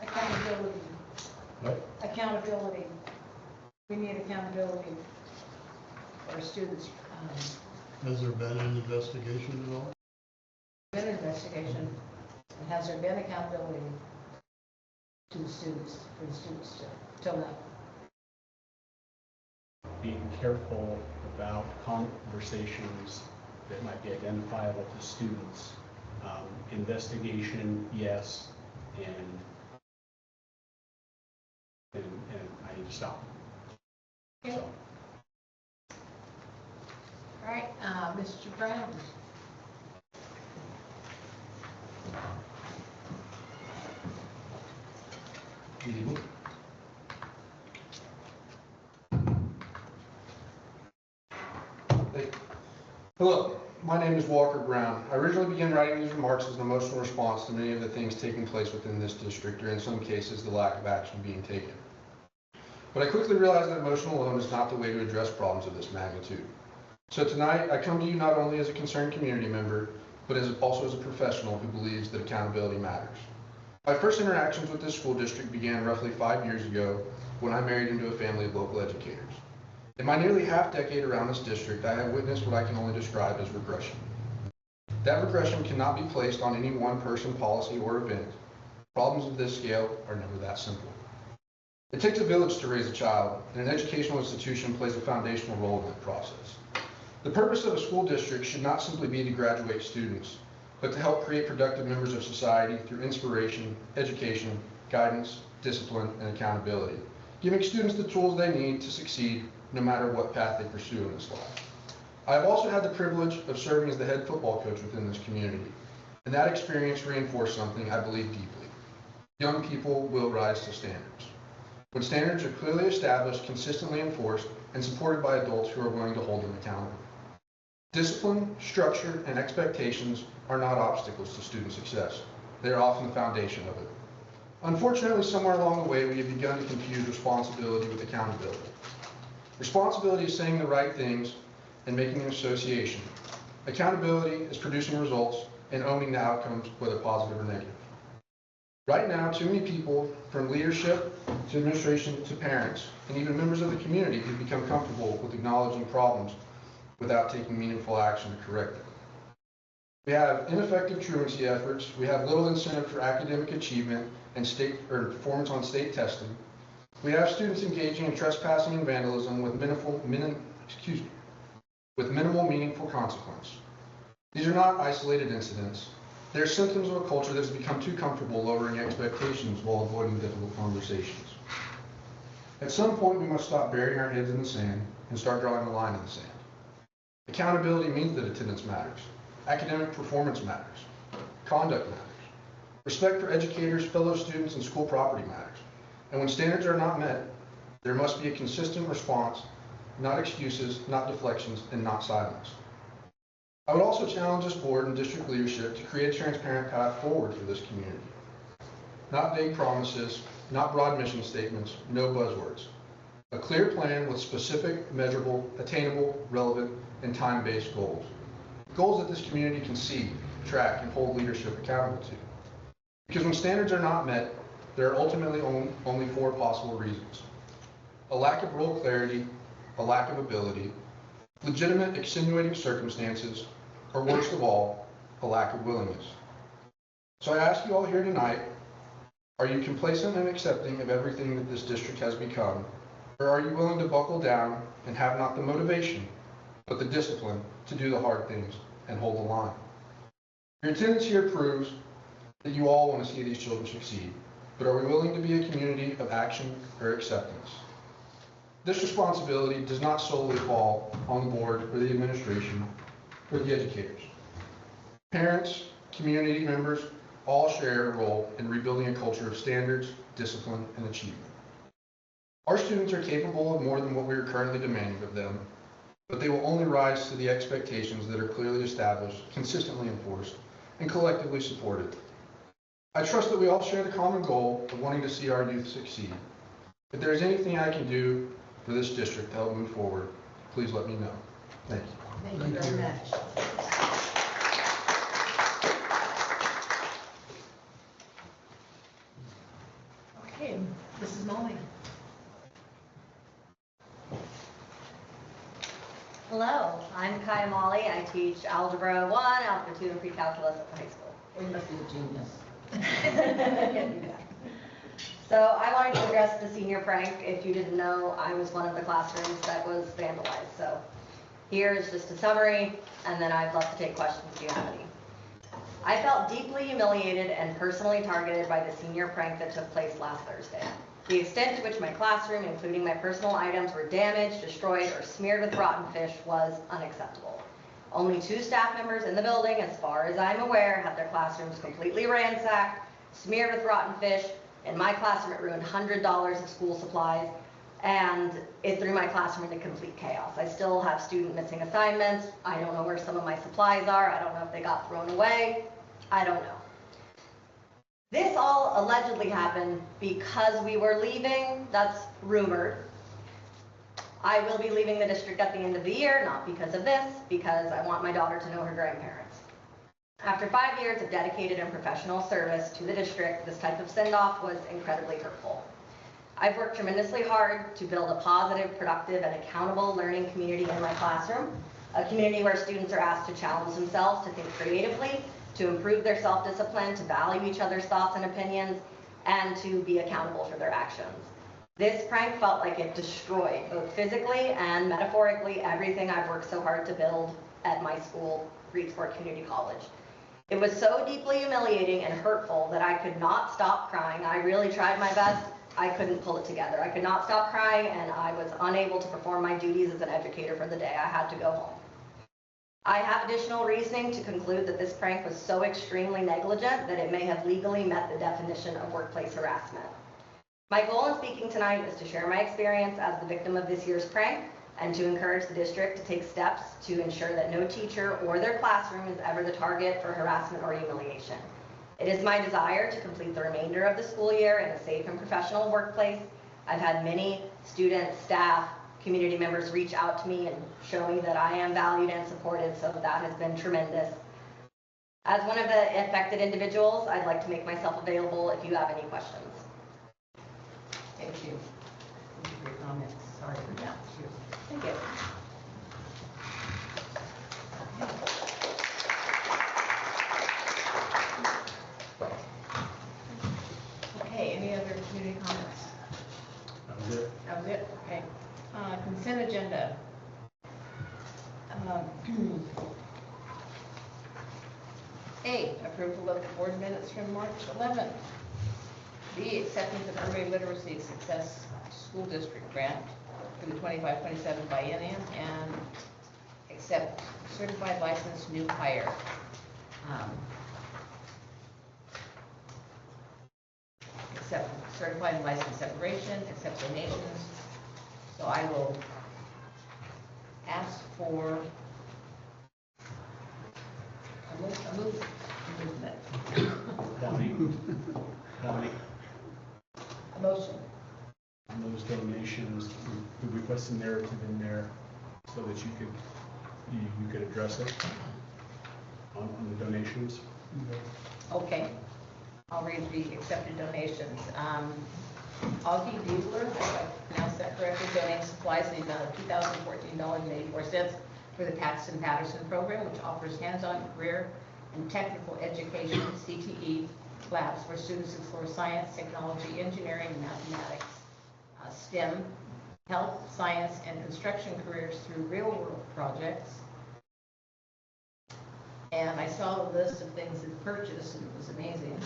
Accountability. What? Accountability. We need accountability for our students. Has there been an investigation at all? Been an investigation, and has there been accountability to the students, for the students till now? Being careful about conversations that might be identifiable to students. Investigation, yes, and I need to stop. Okay. All right, Mr. Brown. Hello, my name is Walker Brown. I originally began writing these remarks as an emotional response to many of the things taking place within this district, or in some cases, the lack of action being taken. But I quickly realized that emotion alone is not the way to address problems of this magnitude. So tonight, I come to you not only as a concerned community member, but also as a professional who believes that accountability matters. My first interactions with this school district began roughly 5 years ago when I married into a family of local educators. In my nearly half-decade around this district, I have witnessed what I can only describe as regression. That regression cannot be placed on any one person, policy, or event. Problems of this scale are never that simple. It takes a village to raise a child, and an educational institution plays a foundational role in that process. The purpose of a school district should not simply be to graduate students, but to help create productive members of society through inspiration, education, guidance, discipline, and accountability, giving students the tools they need to succeed no matter what path they pursue in this life. I have also had the privilege of serving as the head football coach within this community, and that experience reinforced something I believe deeply. Young people will rise to standards. When standards are clearly established, consistently enforced, and supported by adults who are willing to hold them accountable. Discipline, structure, and expectations are not obstacles to student success. They are often the foundation of it. Unfortunately, somewhere along the way, we have begun to confuse responsibility with accountability. Responsibility is saying the right things and making an association. Accountability is producing results and owning the outcomes, whether positive or negative. Right now, too many people, from leadership to administration to parents, and even members of the community, have become comfortable with acknowledging problems without taking meaningful action to correct them. We have ineffective truancy efforts. We have little incentive for academic achievement and performance on state testing. We have students engaging in trespassing and vandalism with minimal meaningful consequence. These are not isolated incidents. They are symptoms of a culture that has become too comfortable lowering expectations while avoiding difficult conversations. At some point, we must stop burying our heads in the sand and start drawing a line in the sand. Accountability means that attendance matters. Academic performance matters. Conduct matters. Respect for educators, fellow students, and school property matters. And when standards are not met, there must be a consistent response, not excuses, not deflections, and not silence. I would also challenge this board and district leadership to create a transparent path forward for this community. Not vague promises, not broad mission statements, no buzzwords. A clear plan with specific, measurable, attainable, relevant, and time-based goals. Goals that this community can see, track, and hold leadership accountable to. Because when standards are not met, there are ultimately only four possible reasons. A lack of rule clarity, a lack of ability, legitimate extenuating circumstances, or worst of all, a lack of willingness. So I ask you all here tonight, are you complacent and accepting of everything that this district has become, or are you willing to buckle down and have not the motivation, but the discipline to do the hard things and hold the line? Your attendance here proves that you all want to see these children succeed, but are we willing to be a community of action or acceptance? This responsibility does not solely fall on the board or the administration or the educators. Parents, community members, all share a role in rebuilding a culture of standards, discipline, and achievement. Our students are capable of more than what we are currently demanding of them, but they will only rise to the expectations that are clearly established, consistently enforced, and collectively supported. I trust that we all share the common goal of wanting to see our youth succeed. If there is anything I can do for this district to help move forward, please let me know. Thank you. Thank you very much. Okay, Mrs. Molly. Hello, I'm Kaya Molly. I teach Algebra 1, Algebra 2, and Pre-Calculus at the high school. You must be a genius. So I wanted to address the senior prank. If you didn't know, I was one of the classrooms that was vandalized. So here's just a summary, and then I'd love to take questions if you have any. I felt deeply humiliated and personally targeted by the senior prank that took place last Thursday. The extent to which my classroom, including my personal items, were damaged, destroyed, or smeared with rotten fish was unacceptable. Only 2 staff members in the building, as far as I'm aware, had their classrooms completely ransacked, smeared with rotten fish. In my classroom, it ruined $100 of school supplies, and it threw my classroom into complete chaos. I still have student missing assignments. I don't know where some of my supplies are. I don't know if they got thrown away. I don't know. This all allegedly happened because we were leaving. That's rumored. I will be leaving the district at the end of the year, not because of this, because I want my daughter to know her grandparents. After 5 years of dedicated and professional service to the district, this type of send-off was incredibly hurtful. I've worked tremendously hard to build a positive, productive, and accountable learning community in my classroom, a community where students are asked to challenge themselves, to think creatively, to improve their self-discipline, to value each other's thoughts and opinions, and to be accountable for their actions. This prank felt like it destroyed, both physically and metaphorically, everything I've worked so hard to build at my school, Reedsport Community College. It was so deeply humiliating and hurtful that I could not stop crying. I really tried my best. I couldn't pull it together. I could not stop crying, and I was unable to perform my duties as an educator for the day. I had to go home. I have additional reasoning to conclude that this prank was so extremely negligent that it may have legally met the definition of workplace harassment. My goal in speaking tonight is to share my experience as the victim of this year's prank, and to encourage the district to take steps to ensure that no teacher or their classroom is ever the target for harassment or humiliation. It is my desire to complete the remainder of the school year in a safe and professional workplace. I've had many students, staff, community members reach out to me and show me that I am valued and supported, so that has been tremendous. As one of the affected individuals, I'd like to make myself available if you have any questions. Thank you. Thank you for your comments. Sorry for that. Thank you. Okay, any other community comments? That was it. That was it? Okay. Consent agenda. A, approval of the board minutes from March 11th. B, acceptance of early literacy success school district grant for the 25-27 biennium, and accept certified licensed new hire. Accept certified and licensed separation, accept donations. So I will ask for a movement. Bonnie, A motion. on those donations, could we put some narrative in there so that you could address it on the donations? Okay. I'll read the accepted donations. Augie Buebler, if I pronounced that correctly, donates supplies in the amount of $2,014.84 for the Paxton Patterson program, which offers hands-on career and technical education, CTE, labs where students explore science, technology, engineering, and mathematics, STEM, health, science, and construction careers through real-world projects. And I saw the list of things that purchased, and it was amazing.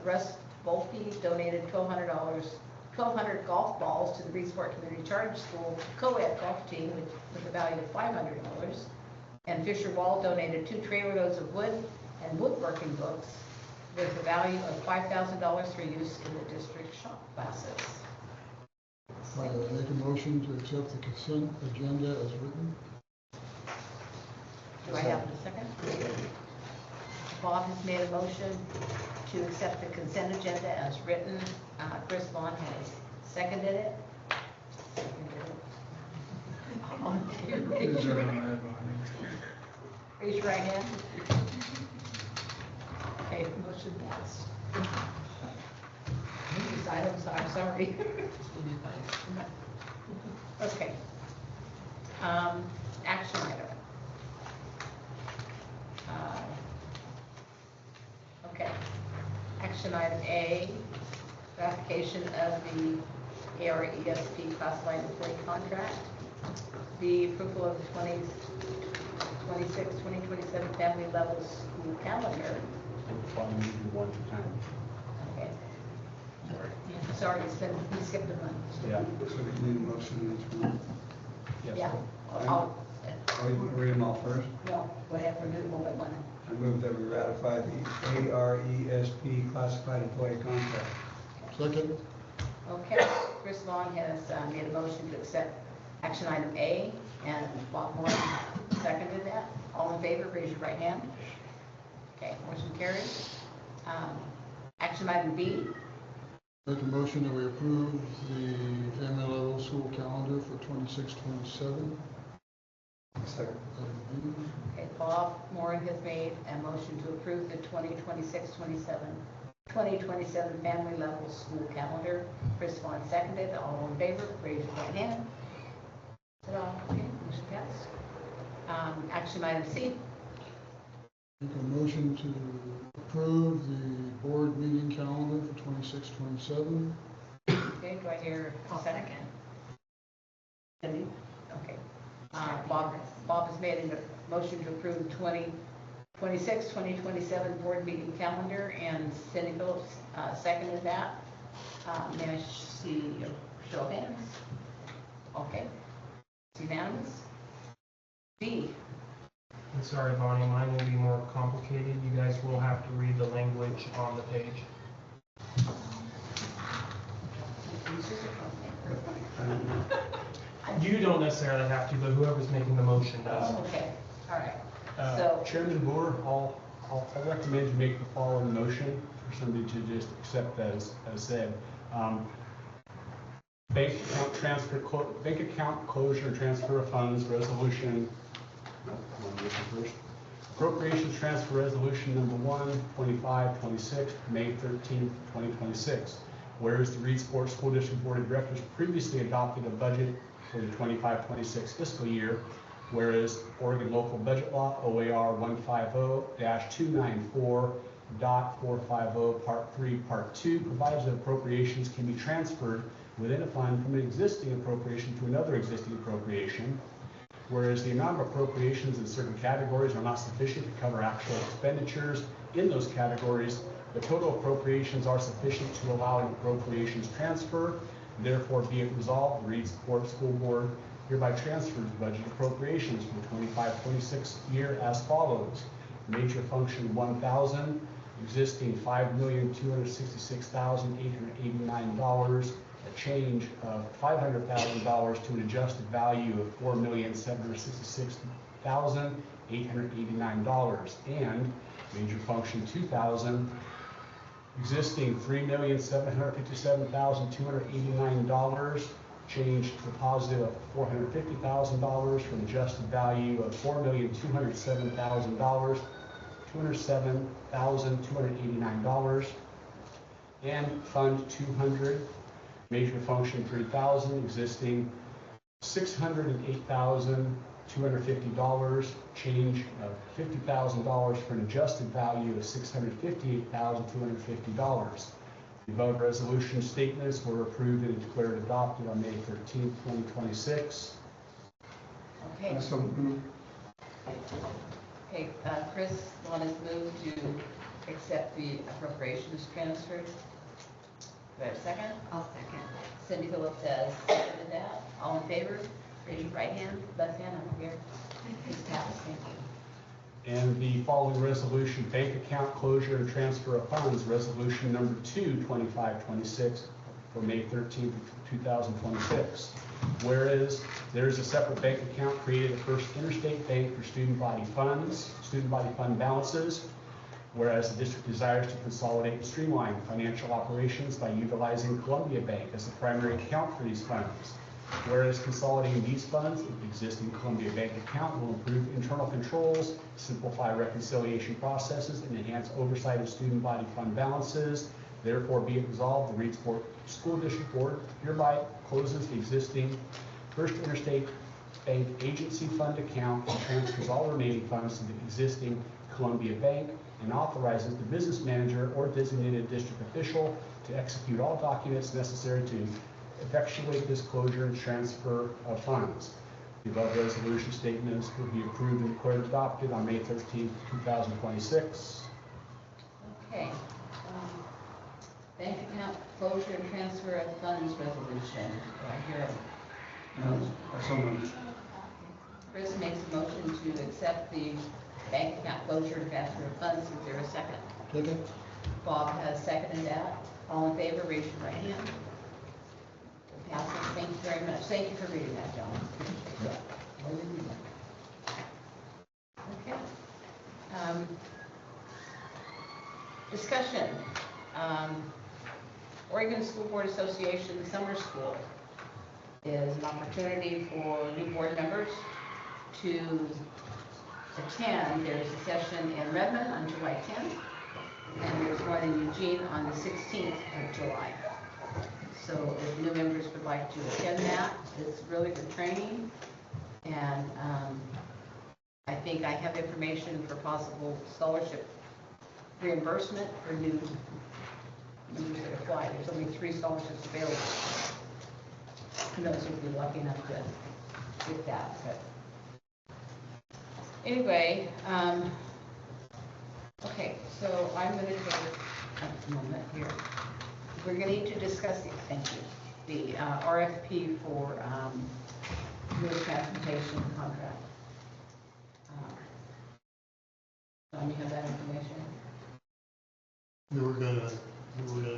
Russ Volpe donated $1,200 golf balls to the Reedsport Community Charter School co-ed golf team with a value of $500. And Fisher Wall donated 2 trailer loads of wood and woodworking books with a value of $5,000 for use in the district shop classes. I make a motion to accept the consent agenda as written. Do I have a second? Bob has made a motion to accept the consent agenda as written. Chris Vaughn has seconded it. Raise your right hand. Okay, motion passed. These items, I'm sorry. Okay. Action item. Okay. Action item A, ratification of the ARESP classified employee contract. The approval of the 2026-2027 family level school calendar. Probably need to do one at a time. Okay. Sorry, we skipped a month. Yeah. So we need a motion on each one. Yes. Yeah. Are you gonna read them all first? No, go ahead, we're doing one by one. I move that we ratify the ARESP classified employee contract. Second. Okay, Chris Vaughn has made a motion to accept action item A, and Bob Moore seconded that. All in favor, raise your right hand. Okay, motion carries. Action item B. Make a motion that we approve the family level school calendar for 26-27. Second. Okay, Bob Moore has made a motion to approve the 2027 family level school calendar. Chris Vaughn seconded. All in favor, raise your right hand. Okay, motion passed. Action item C. Make a motion to approve the board meeting calendar for 26-27. Okay, do I hear a second? Cindy? Okay. Bob has made a motion to approve 2027 board meeting calendar, and Cindy Phillips seconded that. May I see a show of hands? Okay. It's unanimous. B. I'm sorry, Bonnie, mine will be more complicated. You guys will have to read the language on the page. I You don't necessarily have to, but whoever's making the motion does. Oh, okay, all right. Uh, So- Chairman Board, I'll recommend you make the following motion for somebody to just accept as said. Bank account closure and transfer of funds resolution. No, I want to do this first. Appropriations transfer resolution number 1, 2526, May 13th, 2026. Whereas the Reedsport School District Board of Directors previously adopted a budget for the 25-26 fiscal year, whereas Oregon Local Budget Law, OAR 150-294.450, Part 3, Part 2, provides that appropriations can be transferred within a fund from an existing appropriation to another existing appropriation, whereas the amount of appropriations in certain categories are not sufficient to cover actual expenditures in those categories, the total appropriations are sufficient to allow an appropriations transfer. Therefore, be it resolved, the Reedsport School Board hereby transfers budget appropriations for the 25-26 year as follows. Major function 1,000, existing $5,266,889, a change of $500,000 to an adjusted value of $4,766,889, and major function 2,000, existing $3,757,289, change to a positive of $450,000 from adjusted value of $4,207,289, and Fund 200, major function 3,000, existing $608,250, change of $50,000 for an adjusted value of $658,250. The above resolution statements were approved and declared adopted on May 13th, 2026. Okay. Okay, Chris, want to move to accept the appropriations transfers? Do I have a second? I'll second. Cindy Phillips has seconded that. All in favor? Raise your right hand, left hand up here. Please pass. Thank you. And the following resolution, bank account closure and transfer of funds, resolution number 2, 2526, for May 13th, 2026. Whereas there is a separate bank account created at First Interstate Bank for student body funds, student body fund balances. Whereas the district desires to consolidate and streamline financial operations by utilizing Columbia Bank as the primary account for these funds. Whereas consolidating these funds with the existing Columbia Bank account will improve internal controls, simplify reconciliation processes, and enhance oversight of student body fund balances. Therefore, be it resolved, the Reedsport School District Board hereby closes the existing First Interstate Bank agency fund account and transfers all remaining funds to the existing Columbia Bank, and authorizes the business manager or designated district official to execute all documents necessary to effectuate this closure and transfer of funds. The above resolution statements will be approved and declared adopted on May 13th, 2026. Okay. Bank account closure and transfer of funds resolution. Do I hear a motion? Chris makes a motion to accept the bank account closure and transfer of funds. Is there a second? Second. Bob has seconded that. All in favor, raise your right hand. Passes. Thank you very much. Thank you for reading that, John. Okay. Discussion. Oregon School Board Association Summer School is an opportunity for new board members to attend. There's a session in Redmond on July 10th, and there's one in Eugene on the 16th of July. So if new members would like to attend that, it's really good training. And I think I have information for possible scholarship reimbursement for new members that apply. There's only 3 scholarships available. Who knows if we'll be lucky enough to get that. But anyway, okay, so I'm going to take a moment here. We're going to need to discuss the RFP for new transportation contract. Don, you have that information? We were gonna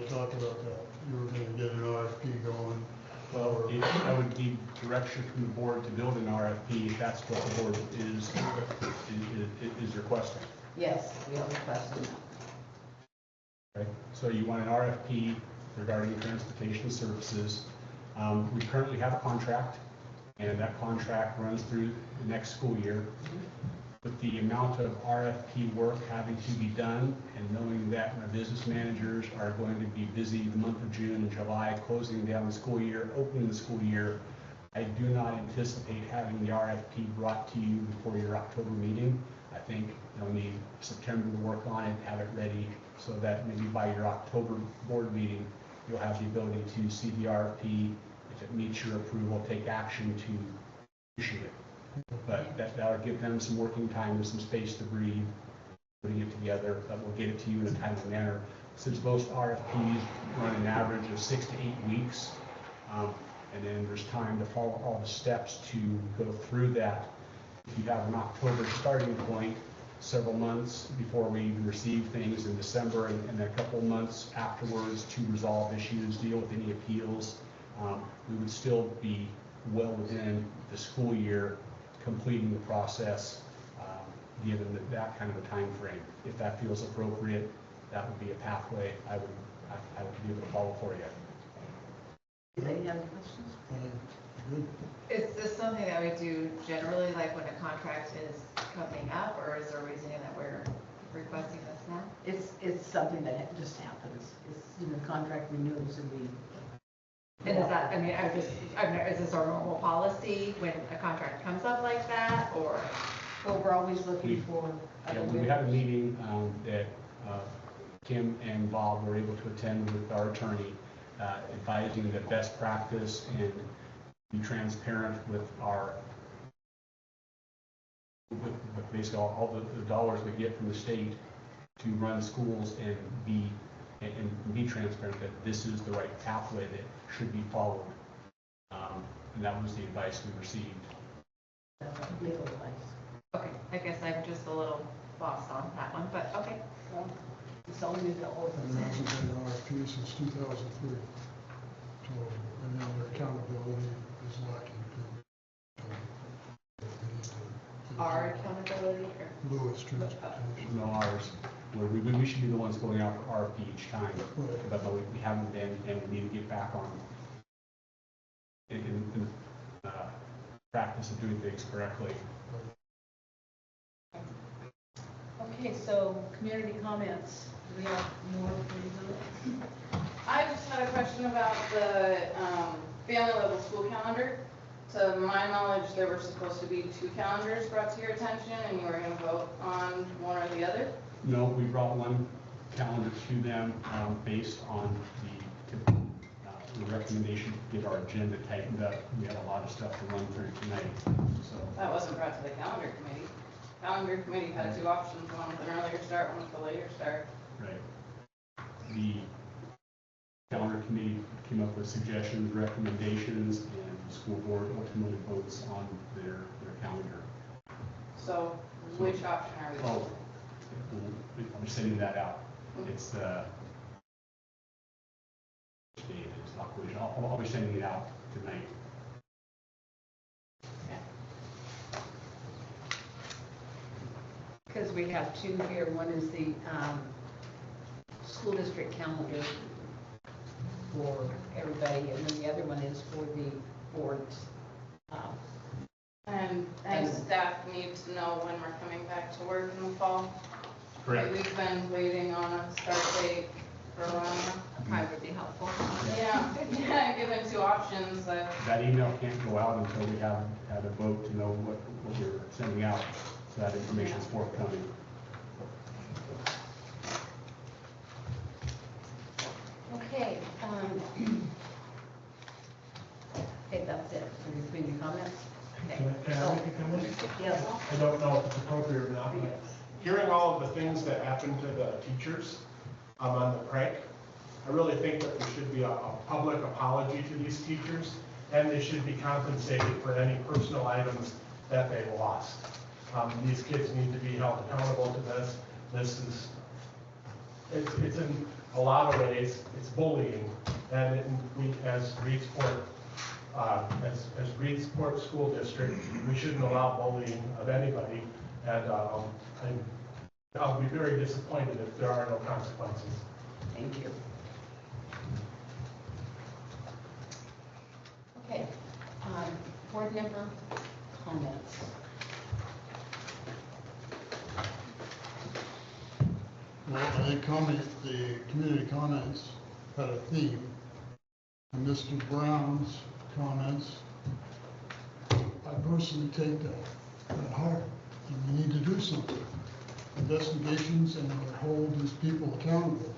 talk about that. You were gonna get an RFP going Well, I would need direction from the board to build an RFP, if that's what the board is requesting. Yes, we are requesting that. Okay, so you want an RFP regarding transportation services. We currently have a contract, and that contract runs through the next school year. With the amount of RFP work having to be done, and knowing that my business managers are going to be busy the month of June and July, closing down the school year, opening the school year, I do not anticipate having the RFP brought to you before your October meeting. I think you'll need September to work on it, have it ready, so that maybe by your October board meeting, you'll have the ability to see the RFP. If it meets your approval, take action to issue it. But that'll give them some working time and some space to breathe, putting it together. But we'll get it to you in a timely manner. Since most RFPs run an average of 6 to 8 weeks, and then there's time to follow all the steps to go through that. If you have an October starting point, several months before we even receive things in December, and then a couple months afterwards to resolve issues, deal with any appeals, we would still be well within the school year completing the process, given that kind of a time frame. If that feels appropriate, that would be a pathway I would be able to follow for you. Do they have questions? Is this something that we do generally, like when a contract is coming up, or is there a reason that we're requesting this now? It's something that just happens. It's, the contract renews and we. And is that, is this our normal policy when a contract comes up like that, or? Well, we're always looking for. Yeah, we had a meeting that Kim and Bob were able to attend with our attorney, advising that best practice and be transparent with with basically all the dollars we get from the state to run schools, and be transparent that this is the right pathway that should be followed. And that was the advice we received. Legal advice. Okay, I guess I'm just a little lost on that one, but okay. Well, it's only the old. And there hasn't been an RFP since 2003. So, and then their accountability is lacking too. Our accountability, or? Lewis Transportation. No, ours. We should be the ones going out for RFP each time, but we haven't been, and we need to get back on in practice of doing things correctly. Okay, so community comments. Do we have more for you? I just had a question about the family level school calendar. To my knowledge, there were supposed to be 2 calendars brought to your attention, and you were going to vote on one or the other. No, we brought one calendar to them based on the recommendation to get our agenda tightened up. We had a lot of stuff to run through tonight, so. That wasn't brought to the calendar committee. Calendar committee had 2 options, one with an earlier start, one with a later start. Right. The calendar committee came up with suggestions, recommendations, and the school board ultimately votes on their calendar. So which option are we choosing? I'm sending that out. It's I'll be sending it out tonight. Because we have 2 here. One is the school district calendar for everybody, and then the other one is for the boards. And staff need to know when we're coming back to work in the fall. Correct. We've been waiting on a start date for a while now. Probably would be helpful. Yeah, given 2 options. That email can't go out until we have had a vote to know what we're sending out, so that information is forthcoming. Okay. Okay, that's it for your community comments. Can I make a comment? Yes. I don't know if it's appropriate or not, but hearing all of the things that happened to the teachers on the prank, I really think that there should be a public apology to these teachers, and they should be compensated for any personal items that they lost. These kids need to be held accountable to this. It's in a lot of ways, it's bullying, and we, as Reedsport As Reedsport School District, we shouldn't allow bullying of anybody, and I'll be very disappointed if there are no consequences. Thank you. Okay, board member comments. Well, I think the community comments had a theme, and Mr. Brown's comments, I personally take that at heart, and we need to do something. Investigations and hold these people accountable,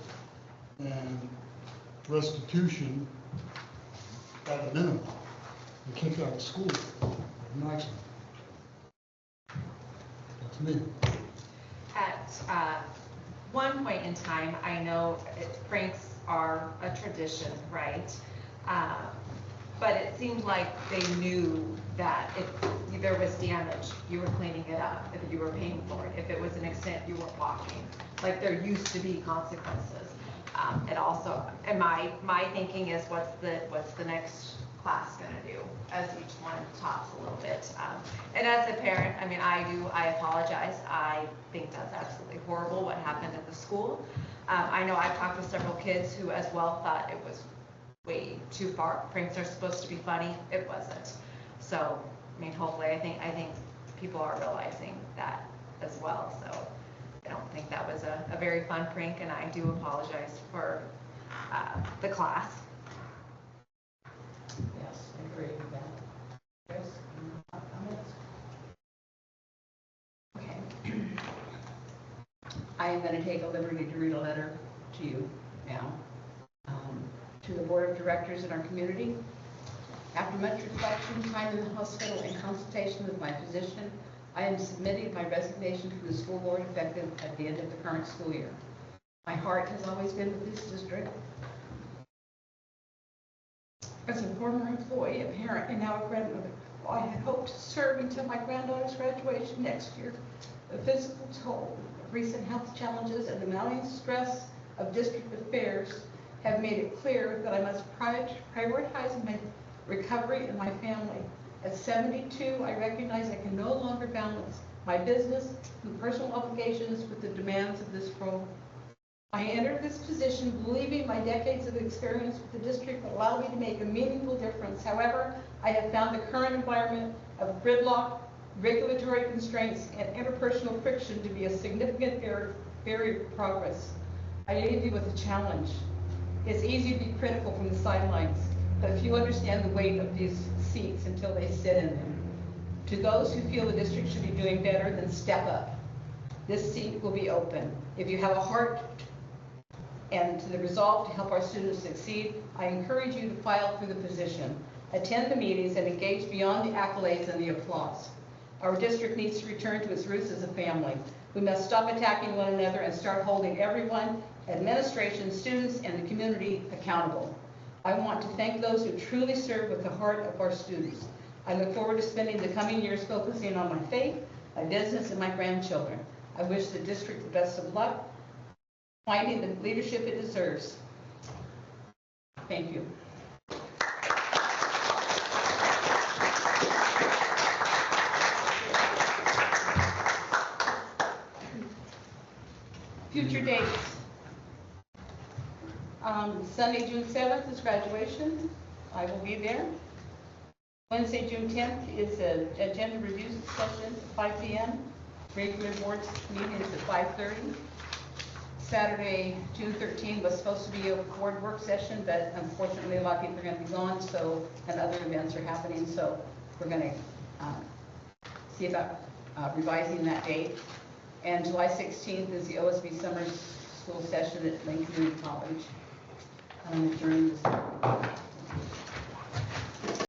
and restitution at a minimum, and kick out of school, maximum. That's me. At one point in time, I know pranks are a tradition, right? But it seemed like they knew that if there was damage, you were cleaning it up, if you were paying for it. If it was an accident, you were walking. Like there used to be consequences. And also, and my thinking is, what's the next class going to do as each one talks a little bit. And as a parent, I mean, I apologize. I think that's absolutely horrible what happened at the school. I know I've talked with several kids who as well thought it was way too far. Pranks are supposed to be funny. It wasn't. So, I mean, hopefully, I think people are realizing that as well. So, I don't think that was a very fun prank, and I do apologize for the class. Yes, I agree with that. Chris, comments? Okay. I am going to take a liberty to read a letter to you now. To the Board of Directors in our community. After much reflection, time in the hospital, and consultation with my physician, I am submitting my resignation from the school board effective at the end of the current school year. My heart has always been with this district. As a former employee, a parent, and now a grandmother, I had hoped to serve until my granddaughter's graduation next year. The physical toll of recent health challenges and the mounting stress of district affairs have made it clear that I must prioritize my recovery and my family. At 72, I recognize I can no longer balance my business and personal obligations with the demands of this role. I entered this position believing my decades of experience with the district would allow me to make a meaningful difference. However, I have found the current environment of gridlock, regulatory constraints, and interpersonal friction to be a significant barrier to progress. I leave you with a challenge. It's easy to be critical from the sidelines, but if you understand the weight of these seats until they sit in them. To those who feel the district should be doing better, then step up. This seat will be open. If you have a heart and to the resolve to help our students succeed, I encourage you to file for the position, attend the meetings, and engage beyond the accolades and the applause. Our district needs to return to its roots as a family. We must stop attacking one another and start holding everyone, administration, students, and the community accountable. I want to thank those who truly serve with the heart of our students. I look forward to spending the coming years focusing on my faith, my business, and my grandchildren. I wish the district the best of luck, finding the leadership it deserves. Thank you. Future dates. Sunday, June 7th is graduation. I will be there. Wednesday, June 10th is an agenda review session at 5 p.m. Regular board meeting is at 5:30. Saturday, June 13th was supposed to be a board work session, but unfortunately a lot of people are going to be gone, and other events are happening, so we're going to see about revising that date. And July 16th is the OSB summer school session at Lane Community College during the